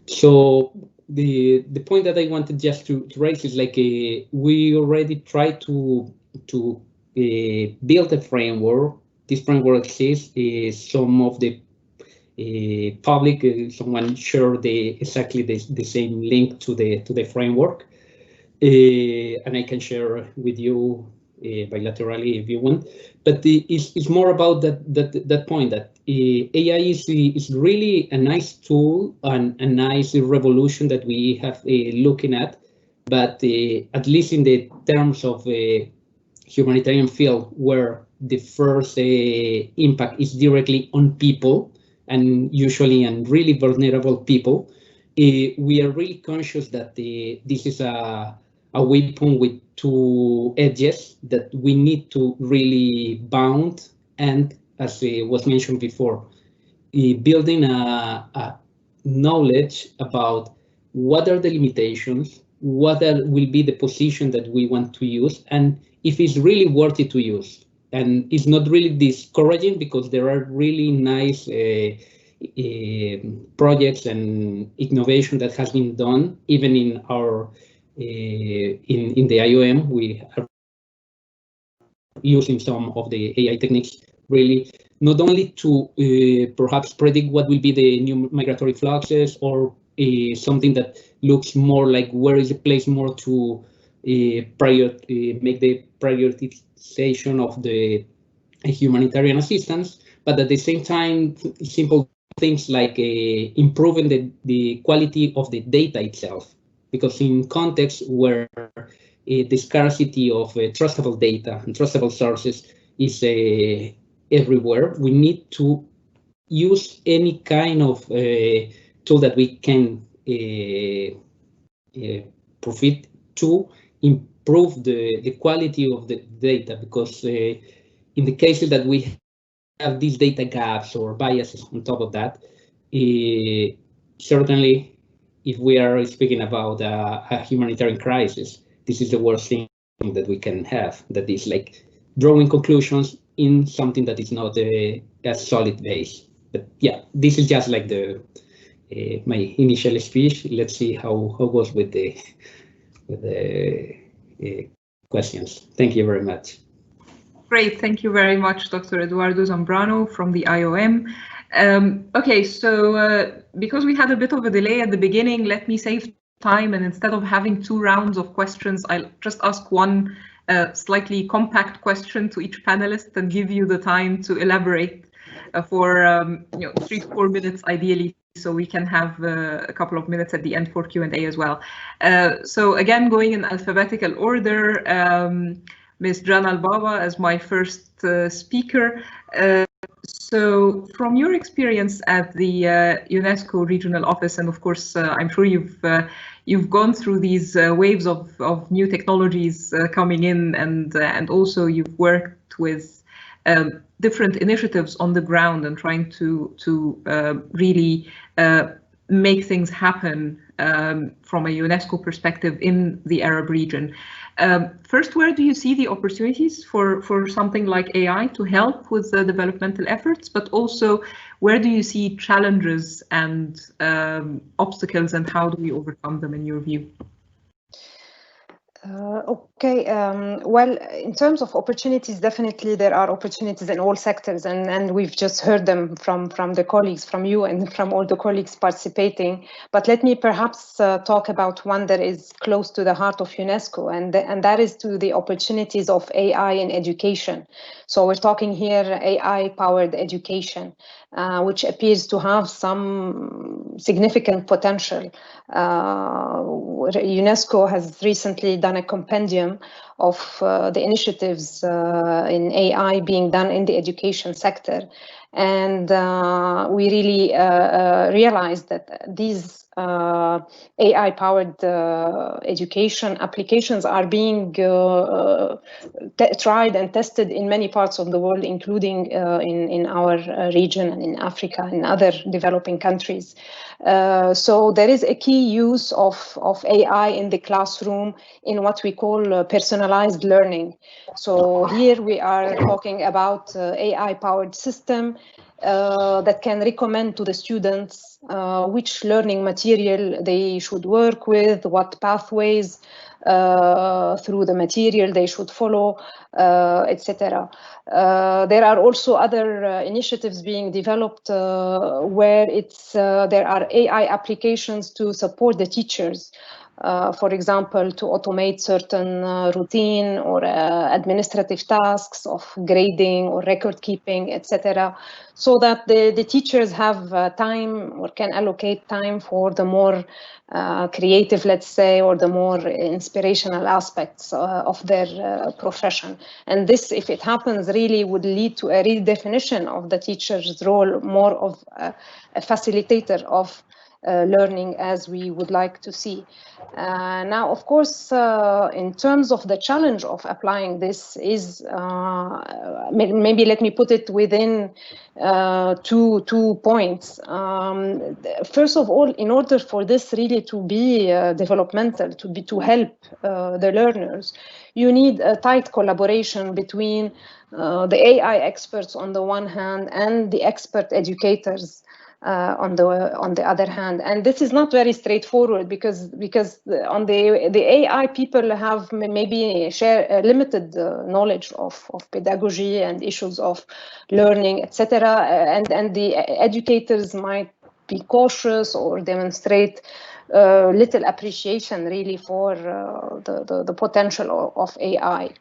So the point that I wanted just to raise is like we already tried to build a framework. This framework exists. Some of the public, someone shared exactly the same link to the framework, and I can share with you bilaterally if you want. But it's more about that point that AI is really a nice tool and a nice revolution that we have looking at. But at least in the terms of humanitarian field, where the first impact is directly on people, and usually on really vulnerable people, we are really conscious that this is a weapon with two edges that we need to really bound, and as was mentioned before, building a knowledge about what are the limitations, will be the position that we want to use, and if it's really worth it to use. And it's not really discouraging, because there are really nice projects and innovation that has been done, even in our in the IOM. We are using some of the AI techniques, really, not only to perhaps predict what will be the new migratory fluxes, or something that looks more like where is the place more to make the prioritization of the humanitarian assistance, but at the same time, simple things like improving the quality of the data itself, because in contexts where the scarcity of trustable data and trustable sources is everywhere, we need to use any kind of tool that we can profit to improve the quality of the data, because in the cases that we have these data gaps or biases on top of that, certainly if we are speaking about a humanitarian crisis, this is the worst thing that we can have, that is like drawing conclusions in something that is not a solid base. But yeah, this is just like my initial speech. Let's see how it goes with the questions. Thank you very much. Great, thank you very much, Dr. Eduardo Zambrano from the IOM. Okay, so because we had a bit of a delay at the beginning, let me save time, and instead of having 2 rounds of questions, I'll just ask one slightly compact question to each panelist and give you the time to elaborate for 3 to 4 minutes ideally, so we can have a couple of minutes at the end for Q&A as well. So again, going in alphabetical order, Ms. Jan Albaba as my first speaker. So from your experience at the UNESCO Regional Office, and of course, I'm sure you've gone through these waves of new technologies coming in, and also you've worked with different initiatives on the ground and trying to really make things happen from a UNESCO perspective in the Arab region. First, where do you see the opportunities for something like AI to help with the developmental efforts, but also where do you see challenges and obstacles, and how do we overcome them in your view? Okay, well, in terms of opportunities, definitely there are opportunities in all sectors, and we've just heard them from the colleagues, from you and from all the colleagues participating. But let me perhaps talk about one that is close to the heart of UNESCO, and that is to the opportunities of AI in education. So we're talking here AI-powered education, which appears to have some significant potential. UNESCO has recently done a compendium of the initiatives in AI being done in the education sector. And we really realized that these AI-powered education applications are being tried and tested in many parts of the world, including in our region and in Africa and other developing countries. So there is a key use of AI in the classroom in what we call personalized learning. So here we are talking about AI-powered system that can recommend to the students which learning material they should work with, what pathways through the material they should follow, etc. There are also other initiatives being developed where there are AI applications to support the teachers. For example, to automate certain routine or administrative tasks of grading or record keeping, etc., so that the teachers have time or can allocate time for the more creative, let's say, or the more inspirational aspects of their profession. And this, if it happens, really would lead to a redefinition of the teacher's role, more of a facilitator of learning, as we would like to see. Now, of course, in terms of the challenge of applying this is, maybe let me put it within two points. First of all, in order for this really to be developmental, to help the learners, you need a tight collaboration between the AI experts on the one hand and the expert educators on the other hand. And this is not very straightforward because on the AI, people have maybe share limited knowledge of pedagogy and issues of learning, etc. And the educators might be cautious or demonstrate little appreciation really for the potential of AI.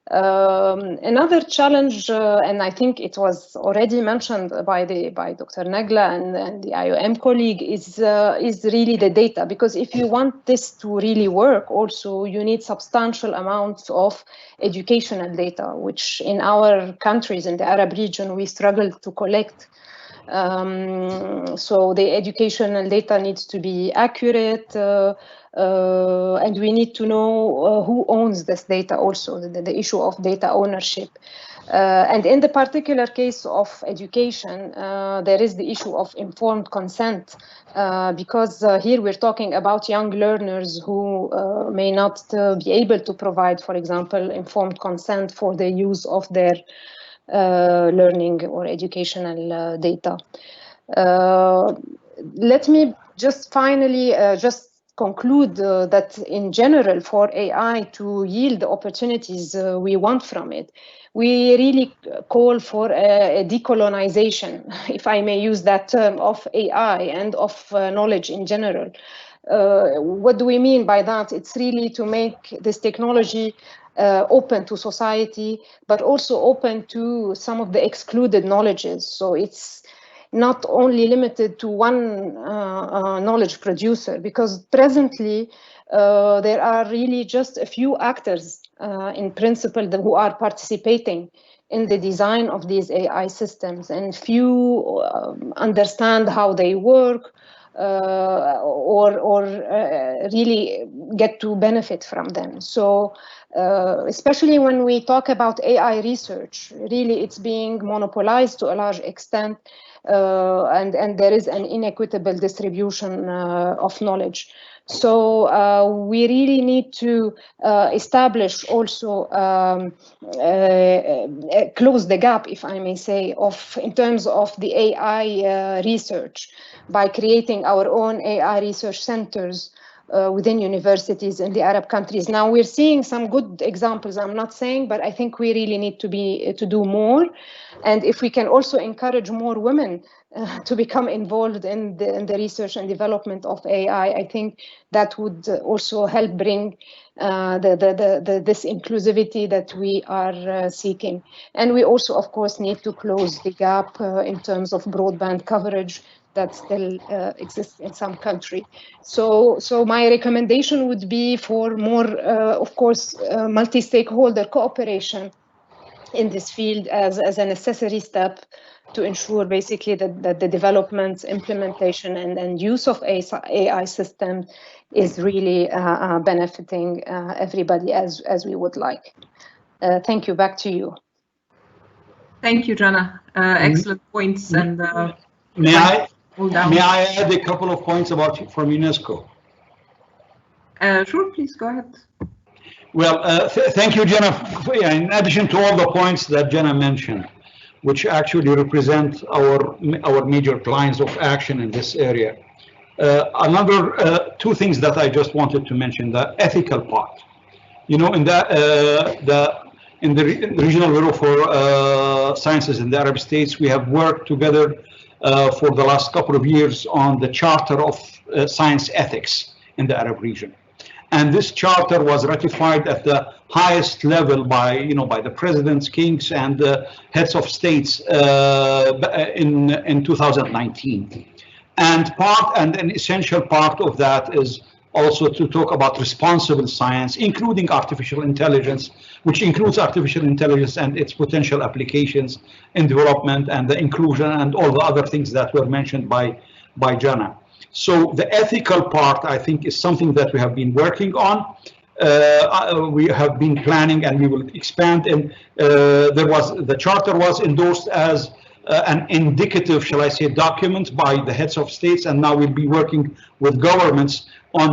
Another challenge, and I think it was already mentioned by Dr. Negla and the IOM colleague, is really the data. Because if you want this to really work, also you need substantial amounts of educational data, which in our countries in the Arab region we struggle to collect. So the educational data needs to be accurate. And we need to know who owns this data also, the issue of data ownership. And in the particular case of education, there is the issue of informed consent, because here we're talking about young learners who may not be able to provide, for example, informed consent for the use of their learning or educational data. Let me just finally just conclude that in general, for AI to yield the opportunities we want from it, we really call for a decolonization, if I may use that term, of AI and of knowledge in general. What do we mean by that? It's really to make this technology open to society, but also open to some of the excluded knowledges. So it's not only limited to one knowledge producer, because presently there are really just a few actors in principle who are participating in the design of these AI systems, and few understand how they work or really get to benefit from them. So especially when we talk about AI research, really it's being monopolized to a large extent, and there is an inequitable distribution of knowledge. So we really need to establish also, close the gap, if I may say, in terms of the AI research by creating our own AI research centers within universities in the Arab countries. Now we're seeing some good examples, I'm not saying, but I think we really need to do more. And if we can also encourage more women to become involved in the research and development of AI, I think that would also help bring this inclusivity that we are seeking. And we also, of course, need to close the gap in terms of broadband coverage that still exists in some country. So my recommendation would be for more, of course, multi-stakeholder cooperation in this field as a necessary step to ensure basically that the development, implementation, and use of AI systems is really benefiting everybody as we would like. Thank you. Back to you. Thank you, Jana. Excellent points. And may I add a couple of points from UNESCO? Sure, please go ahead. Well, thank you, Jana. In addition to all the points that Jana mentioned, which actually represent our major lines of action in this area. Another two things that I just wanted to mention: the ethical part. You know, in the Regional Bureau for Sciences in the Arab States, we have worked together for the last couple of years on the Charter of Science Ethics in the Arab region. And this charter was ratified at the highest level by the presidents, kings, and heads of states in 2019. And an essential part of that is also to talk about responsible science, including artificial intelligence, which includes artificial intelligence and its potential applications in development and the inclusion and all the other things that were mentioned by Jana. So the ethical part, I think, is something that we have been working on. We have been planning, and we will expand. And the charter was endorsed as an indicative, shall I say, document by the heads of states, and now we'll be working with governments on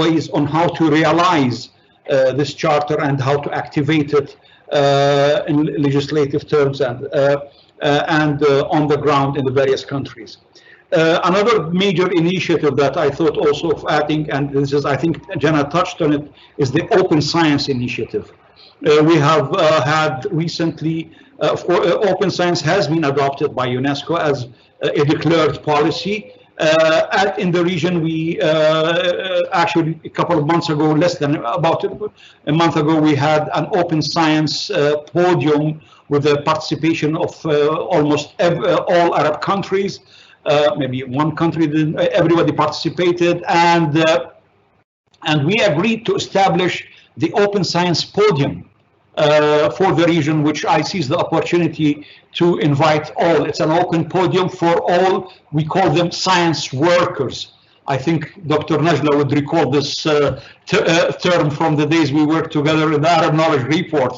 ways on how to realize this charter and how to activate it in legislative terms and on the ground in the various countries. Another major initiative that I thought also of adding, and this is, I think Jana touched on it, is the Open Science Initiative. We have had recently, of course, Open Science has been adopted by UNESCO as a declared policy. In the region, we actually a couple of months ago, about a month ago, we had an Open Science podium with the participation of almost all Arab countries. Maybe one country didn't, everybody participated, and we agreed to establish the Open Science Podium for the region, which I seize the opportunity to invite all. It's an open podium for all. We call them science workers. I think Dr. Najla would recall this term from the days we worked together in the Arab Knowledge Report.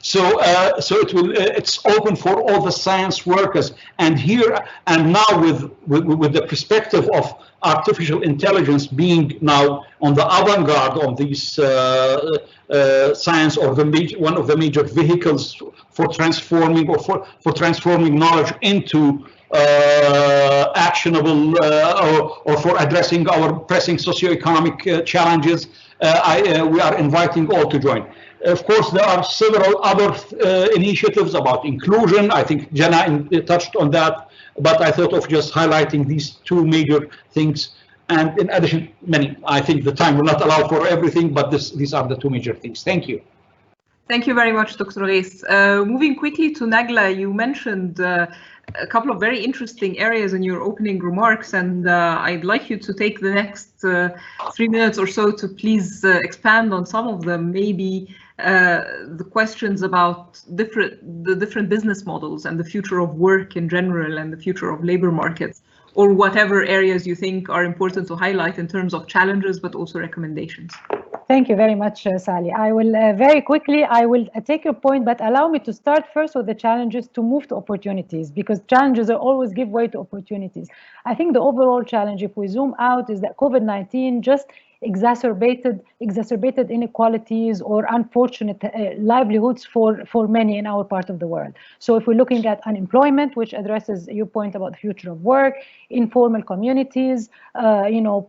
So it's open for all the science workers. And here and now, with the perspective of artificial intelligence being now on the avant-garde of these science, or one of the major vehicles for transforming knowledge into actionable or for addressing our pressing socioeconomic challenges, we are inviting all to join. Of course, there are several other initiatives about inclusion. I think Jana touched on that, but I thought of just highlighting these two major things. And in addition, many. I think the time will not allow for everything, but these are the two major things. Thank you. Thank you very much, Dr. Reis. Moving quickly to Nagla, you mentioned a couple of very interesting areas in your opening remarks, and I'd like you to take the next 3 minutes or so to please expand on some of them. Maybe the questions about the different business models and the future of work in general and the future of labor markets, or whatever areas you think are important to highlight in terms of challenges, but also recommendations. Thank you very much, Sally. I will very quickly, I will take your point, but allow me to start first with the challenges to move to opportunities, because challenges always give way to opportunities. I think the overall challenge, if we zoom out, is that COVID-19 just exacerbated inequalities or unfortunate livelihoods for many in our part of the world. So if we're looking at unemployment, which addresses your point about the future of work, informal communities,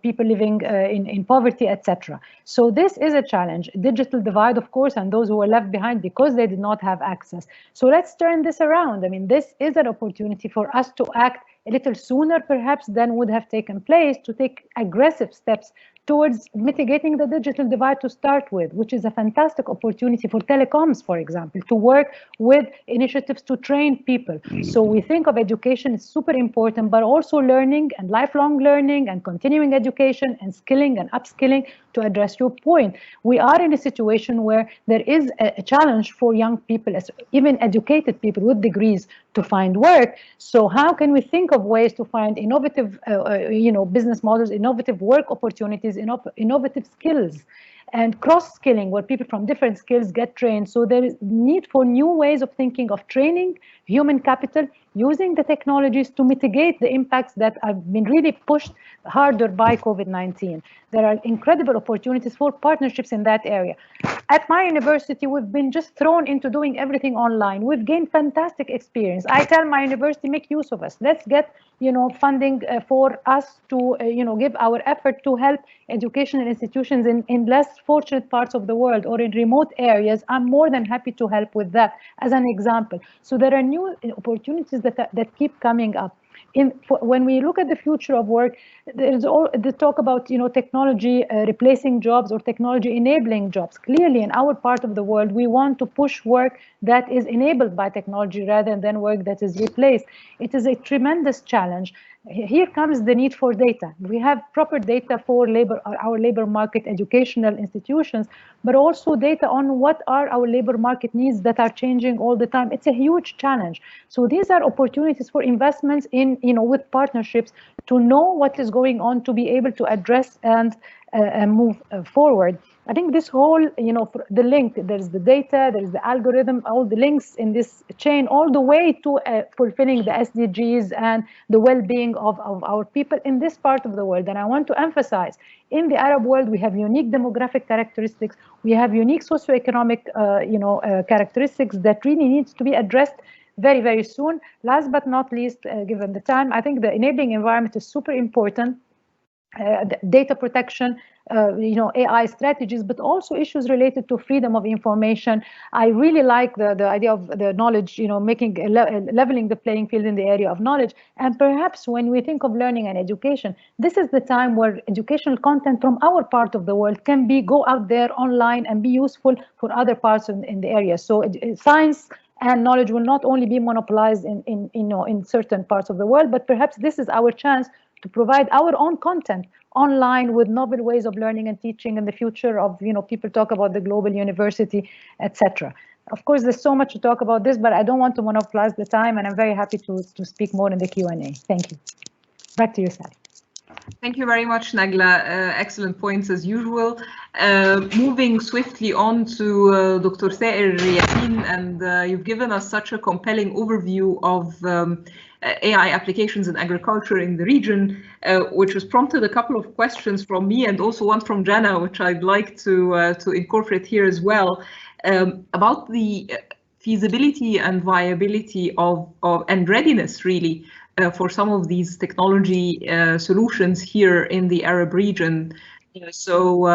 people living in poverty, etc. So this is a challenge. Digital divide, of course, and those who were left behind because they did not have access. So let's turn this around. I mean, this is an opportunity for us to act a little sooner, perhaps, than would have taken place, to take aggressive steps towards mitigating the digital divide to start with, which is a fantastic opportunity for telecoms, for example, to work with initiatives to train people. So we think of education is super important, but also learning and lifelong learning and continuing education and skilling and upskilling. To address your point, we are in a situation where there is a challenge for young people, even educated people with degrees, to find work. So how can we think of ways to find innovative, business models, innovative work opportunities, innovative skills, and cross-skilling, where people from different skills get trained. So there is need for new ways of thinking of training, human capital, using the technologies to mitigate the impacts that have been really pushed harder by COVID-19. There are incredible opportunities for partnerships in that area. At my university, we've been just thrown into doing everything online. We've gained fantastic experience. I tell my university, make use of us. Let's get, funding for us to, give our effort to help educational institutions in less fortunate parts of the world or in remote areas. I'm more than happy to help with that as an example. So there are new opportunities that keep coming up. When we look at the future of work, there's all the talk about technology replacing jobs or technology enabling jobs. Clearly, in our part of the world, we want to push work that is enabled by technology rather than work that is replaced. It is a tremendous challenge. Here comes the need for data. We have proper data for our labor market educational institutions, but also data on what are our labor market needs that are changing all the time. It's a huge challenge. So these are opportunities for investments in, with partnerships to know what is going on, to be able to address and move forward. I think this whole, the link, there's the data, there's the algorithm, all the links in this chain, all the way to fulfilling the SDGs and the well-being of our people in this part of the world. And I want to emphasize, in the Arab world, we have unique demographic characteristics, we have unique socioeconomic, characteristics that really needs to be addressed very, very soon. Last but not least, given the time, I think the enabling environment is super important. Data protection, AI strategies, but also issues related to freedom of information. I really like the idea of the knowledge, making leveling the playing field in the area of knowledge. And perhaps when we think of learning and education, this is the time where educational content from our part of the world can go out there online and be useful for other parts in the area. So science and knowledge will not only be monopolized in certain parts of the world, but perhaps this is our chance to provide our own content online with novel ways of learning and teaching in the future of, people talk about the global university, etc. Of course, there's so much to talk about this, but I don't want to monopolize the time, and I'm very happy to speak more in the Q&A. Thank you. Back to you, Sally. Thank you very much, Nagla. Excellent points as usual. Moving swiftly on to Dr. Thaer Yassin, and you've given us such a compelling overview of AI applications in agriculture in the region, which has prompted a couple of questions from me and also one from Jana, which I'd like to incorporate here as well, about the feasibility and viability of and readiness really for some of these technology solutions here in the Arab region. So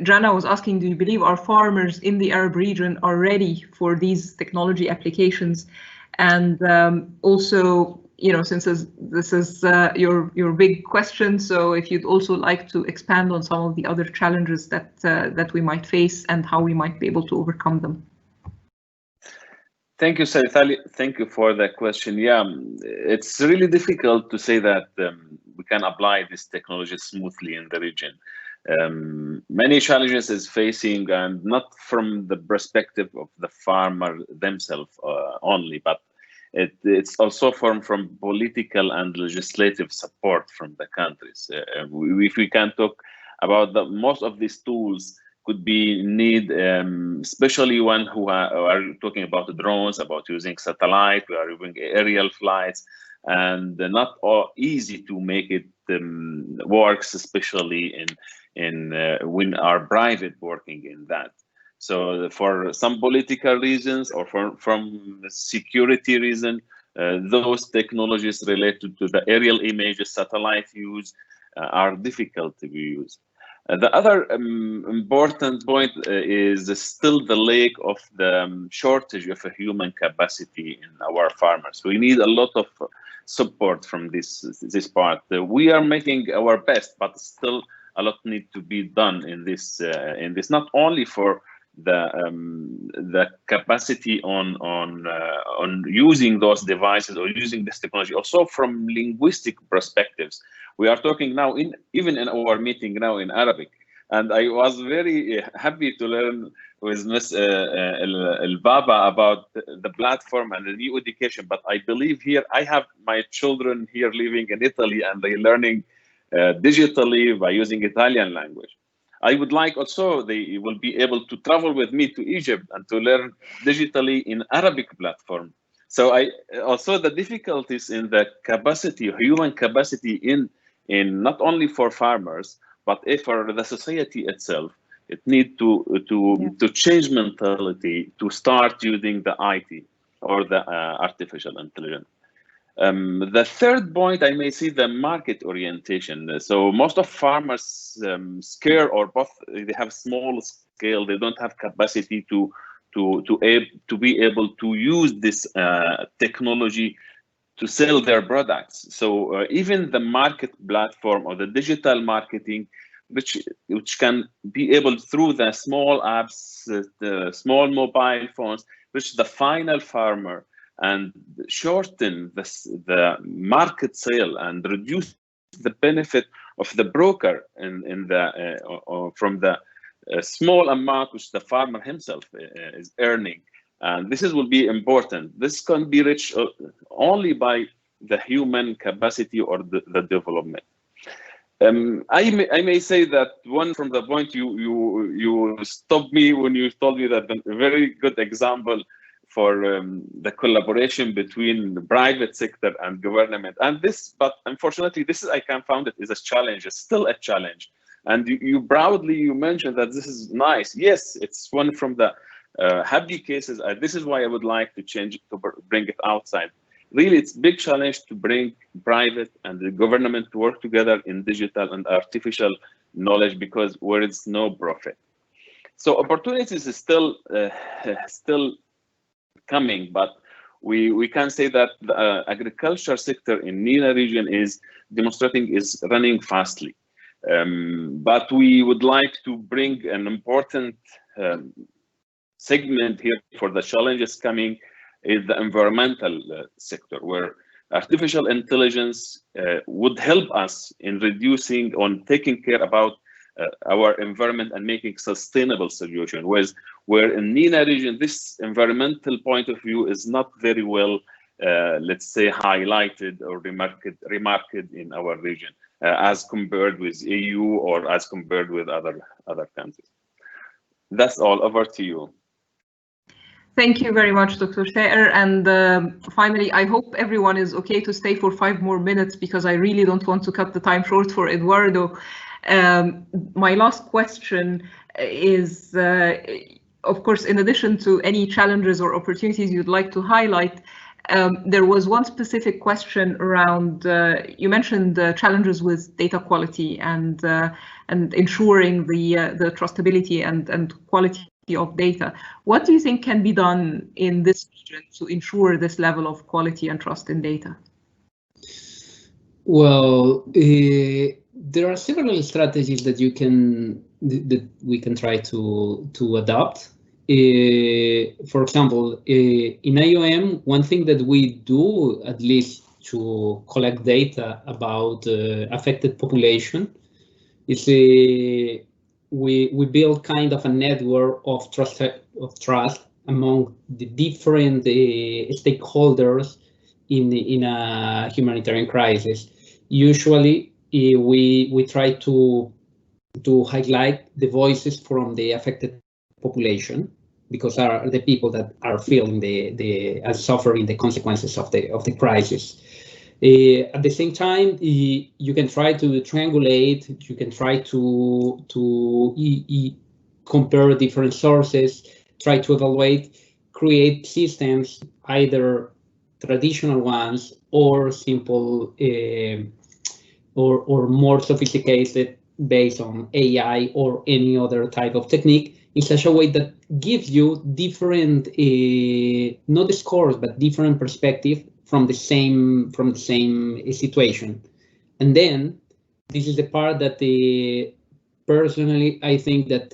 Jana was asking, do you believe our farmers in the Arab region are ready for these technology applications? And also, since this is your big question, so if you'd also like to expand on some of the other challenges that we might face and how we might be able to overcome them. Thank you, Saitali. Thank you for that question. Yeah, it's really difficult to say that we can apply this technology smoothly in the region. Many challenges is facing, and not from the perspective of the farmer themselves only, but it's also from political and legislative support from the countries. If we can talk about most of these tools could be especially when who are talking about the drones, about using satellite, we are using aerial flights, and not all easy to make it works, especially in when our private working in that. So for some political reasons or from security reason, those technologies related to the aerial images, satellite use are difficult to be used. The other important point is still the lack of the shortage of a human capacity in our farmers. We need a lot of support from this part. We are making our best, but still a lot need to be done in this. Not only for the capacity on using those devices or using this technology, also from linguistic perspectives. We are talking now even in our meeting now in Arabic, and I was very happy to learn with Ms. Albaba about the platform and the new education. But I believe here I have my children here living in Italy, and they're learning digitally by using Italian language. I would like also they will be able to travel with me to Egypt and to learn digitally in Arabic platform. So also the difficulties in the capacity, human capacity in not only for farmers, but for the society itself It needs to change mentality to start using the IT or the artificial intelligence. The third point, I may see the market orientation. So most of farmers scare, or both, they have small scale. They don't have capacity to be able to use this technology to sell their products. So even the market platform or the digital marketing, which can be able through the small apps, the small mobile phones, which the final farmer, and shorten the market sale and reduce the benefit of the broker from the small amount which the farmer himself is earning. And this will be important. This can be reached only by the human capacity or the development. I may say that one from the point you stopped me when you told me that a very good example for the collaboration between the private sector and government. And this, but unfortunately, this is, I can found it is a challenge. It's still a challenge. And you proudly mentioned that this is nice. Yes, it's one from the happy cases. This is why I would like to change it, to bring it outside. Really, it's a big challenge to bring private and the government to work together in digital and artificial knowledge, because where it's no profit. So opportunities is still coming, but we can say that the agriculture sector in MENA region is demonstrating is running fastly. But we would like to bring an important segment here for the challenges coming is the environmental sector, where artificial intelligence would help us in reducing, on taking care about our environment and making sustainable solution. Where in MENA region, this environmental point of view is not very well, let's say, highlighted or remarked in our region as compared with EU or as compared with other countries. That's all. Over to you. Thank you very much, Dr. Saer. And finally, I hope everyone is okay to stay for 5 more minutes, because I really don't want to cut the time short for Eduardo. My last question is, of course, in addition to any challenges or opportunities you'd like to highlight, there was one specific question around, you mentioned the challenges with data quality and ensuring the trustability and quality of data. What do you think can be done in this region to ensure this level of quality and trust in data? Well, there are several strategies that we can try to adopt. For example, in IOM, one thing that we do, at least to collect data about affected population, is we build kind of a network of trust among the different stakeholders in a humanitarian crisis. Usually, we try to highlight the voices from the affected population, because are the people that are feeling are suffering the consequences of the crisis. At the same time, you can try to triangulate. You can try to compare different sources, try to evaluate, create systems, either traditional ones or simple or more sophisticated based on AI or any other type of technique, in such a way that gives you different, not the scores, but different perspective from the same situation. And then this is the part that personally I think that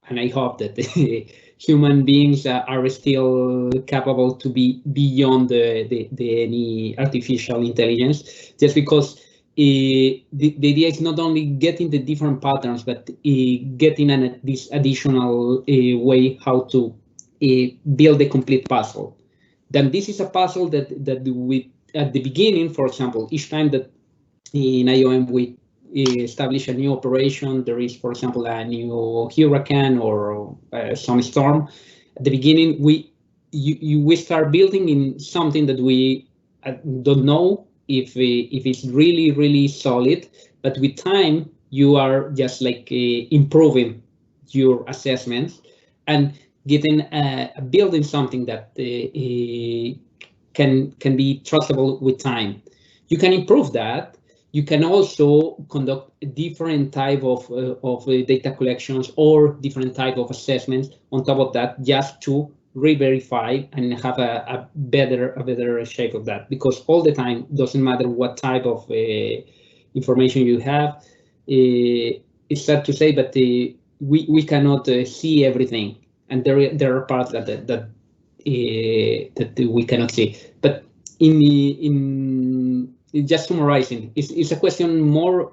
and I hope that human beings are still capable to be beyond any artificial intelligence, just because the idea is not only getting the different patterns, but getting this additional way how to build a complete puzzle. Then this is a puzzle that we, at the beginning, for example, each time that in IOM we establish a new operation, there is, for example, a new hurricane or some storm. At the beginning, we start building in something that we don't know if it's really solid, but with time you are just like improving your assessments and getting building something that can be trustable with time. You can improve that. You can also conduct different type of data collections or different type of assessments on top of that, just to re-verify and have a better shape of that. Because all the time, doesn't matter what type of information you have. It's sad to say, but we cannot see everything, and there are parts that we cannot see. But in just summarizing, it's a question more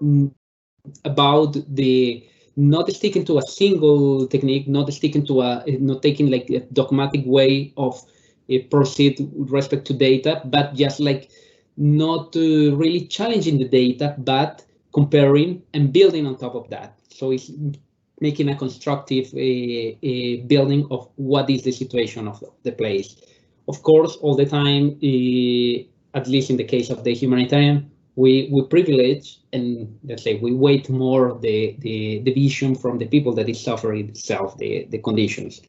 about the not sticking to a single technique, not sticking to not taking like a dogmatic way of proceed with respect to data, but just like not really challenging the data, but comparing and building on top of that. So it's making a constructive building of what is the situation of the place. Of course, all the time, at least in the case of the humanitarian, we privilege and let's say we weight more the vision from the people that is suffering itself, the conditions,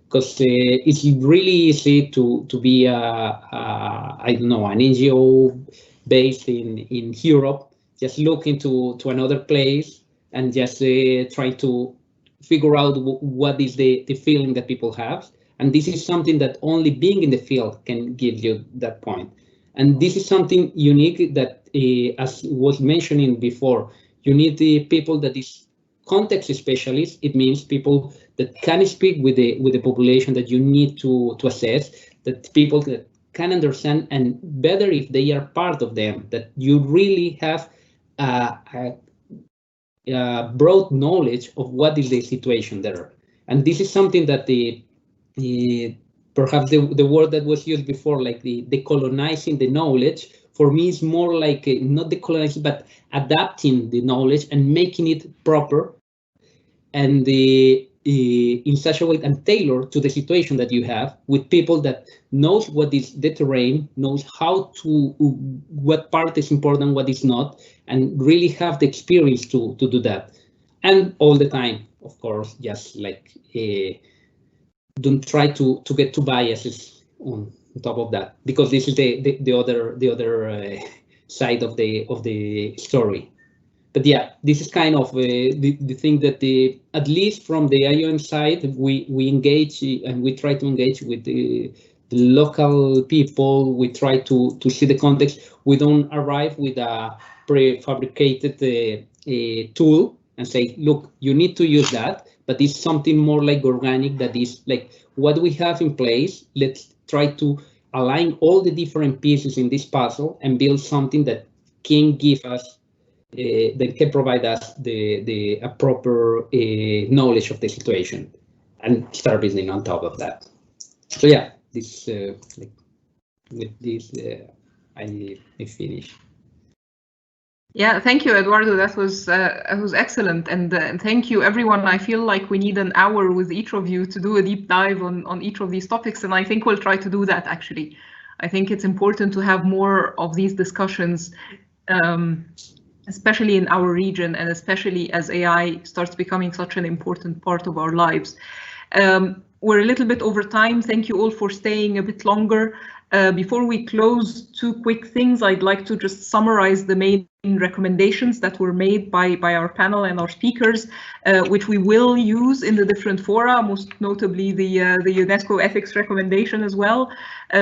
because it's really easy to be I don't know, an NGO based in Europe, just looking to another place and just try to figure out what is the feeling that people have. And this is something that only being in the field can give you that point. And this is something unique that, as was mentioning before, you need the people that is context specialists. It means people that can speak with the population that you need to assess, that people that can understand, and better if they are part of them, that you really have a broad knowledge of what is the situation there. And this is something that perhaps the word that was used before, like the decolonizing the knowledge, for me is more like not decolonizing, but adapting the knowledge and making it proper and in such a way and tailored to the situation that you have, with people that knows what is the terrain, knows how to, what part is important, what is not, and really have the experience to do that. And all the time, of course, just like don't try to get too biases on top of that, because this is the other side of the story. But yeah, this is kind of the thing that at least from the IOM side, we engage and we try to engage with the local people. We try to see the context. We don't arrive with a prefabricated tool and say, look, you need to use that. But it's something more like organic, that is like what we have in place. Let's try to align all the different pieces in this puzzle and build something that can give us, that can provide us a proper knowledge of the situation, and start building on top of that. So yeah, this with this I finish. Yeah, thank you, Eduardo. That was excellent, and thank you, everyone. I feel like we need an hour with each of you to do a deep dive on each of these topics, and I think we'll try to do that. Actually, I think it's important to have more of these discussions, especially in our region, and especially as AI starts becoming such an important part of our lives. We're a little bit over time. Thank you all for staying a bit longer. Before we close, two quick things. I'd like to just summarize the main recommendations that were made by our panel and our speakers, which we will use in the different fora, most notably the UNESCO ethics recommendation as well.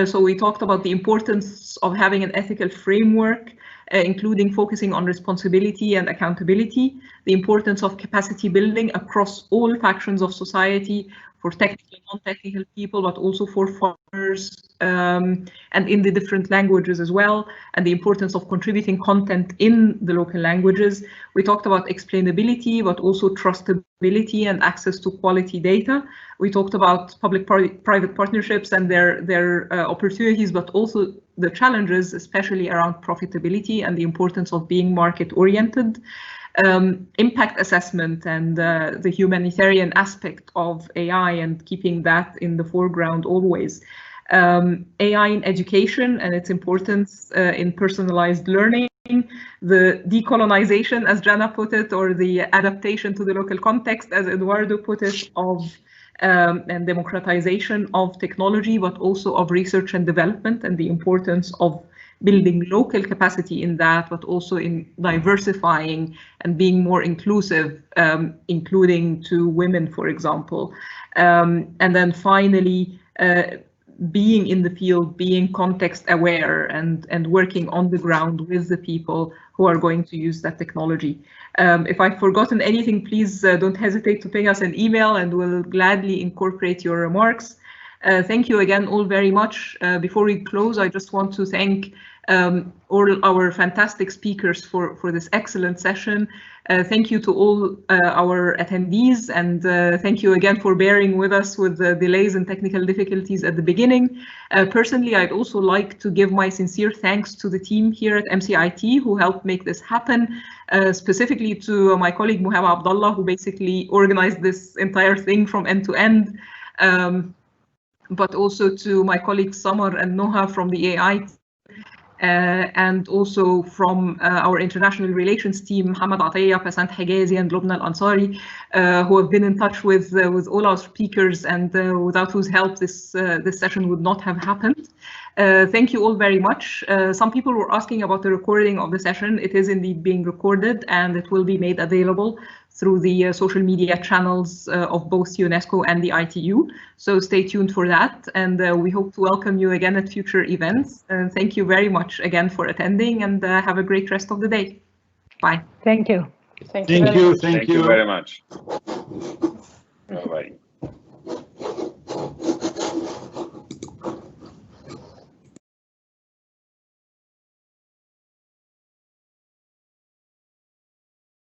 So we talked about the importance of having an ethical framework, including focusing on responsibility and accountability, the importance of capacity building across all factions of society, for technical and non-technical people, but also for farmers, and in the different languages as well, and the importance of contributing content in the local languages. We talked about explainability, but also trustability and access to quality data. We talked about public-private partnerships and their opportunities, but also the challenges, especially around profitability and the importance of being market-oriented. Impact assessment and the humanitarian aspect of AI and keeping that in the foreground always. AI in education and its importance in personalized learning, the decolonization, as Jana put it, or the adaptation to the local context, as Eduardo put it, of and democratization of technology, but also of research and development, and the importance of building local capacity in that, but also in diversifying and being more inclusive, including to women, for example. And then finally, being in the field, being context aware, and working on the ground with the people who are going to use that technology. If I've forgotten anything, please don't hesitate to ping us an email, and we'll gladly incorporate your remarks. Thank you again all very much. Before we close, I just want to thank all our fantastic speakers for this excellent session. Thank you to all our attendees, and thank you again for bearing with us with the delays and technical difficulties at the beginning. Personally, I'd also like to give my sincere thanks to the team here at MCIT who helped make this happen, specifically to my colleague Muhammad Abdullah, who basically organized this entire thing from end to end, but also to my colleagues Samar and Noha from the AI and also from our international relations team, Muhammad Atiyah, Pasant Higazi, and Lubna Al-Ansari, who have been in touch with all our speakers, and without whose help this session would not have happened. Thank you all very much. Some people were asking about the recording of the session. It is indeed being recorded, and it will be made available through the social media channels of both UNESCO and the ITU. So stay tuned for that, and we hope to welcome you again at future events. Thank you very much again for attending, and have a great rest of the day. Bye. Thank you. Thank you. Thank you very much.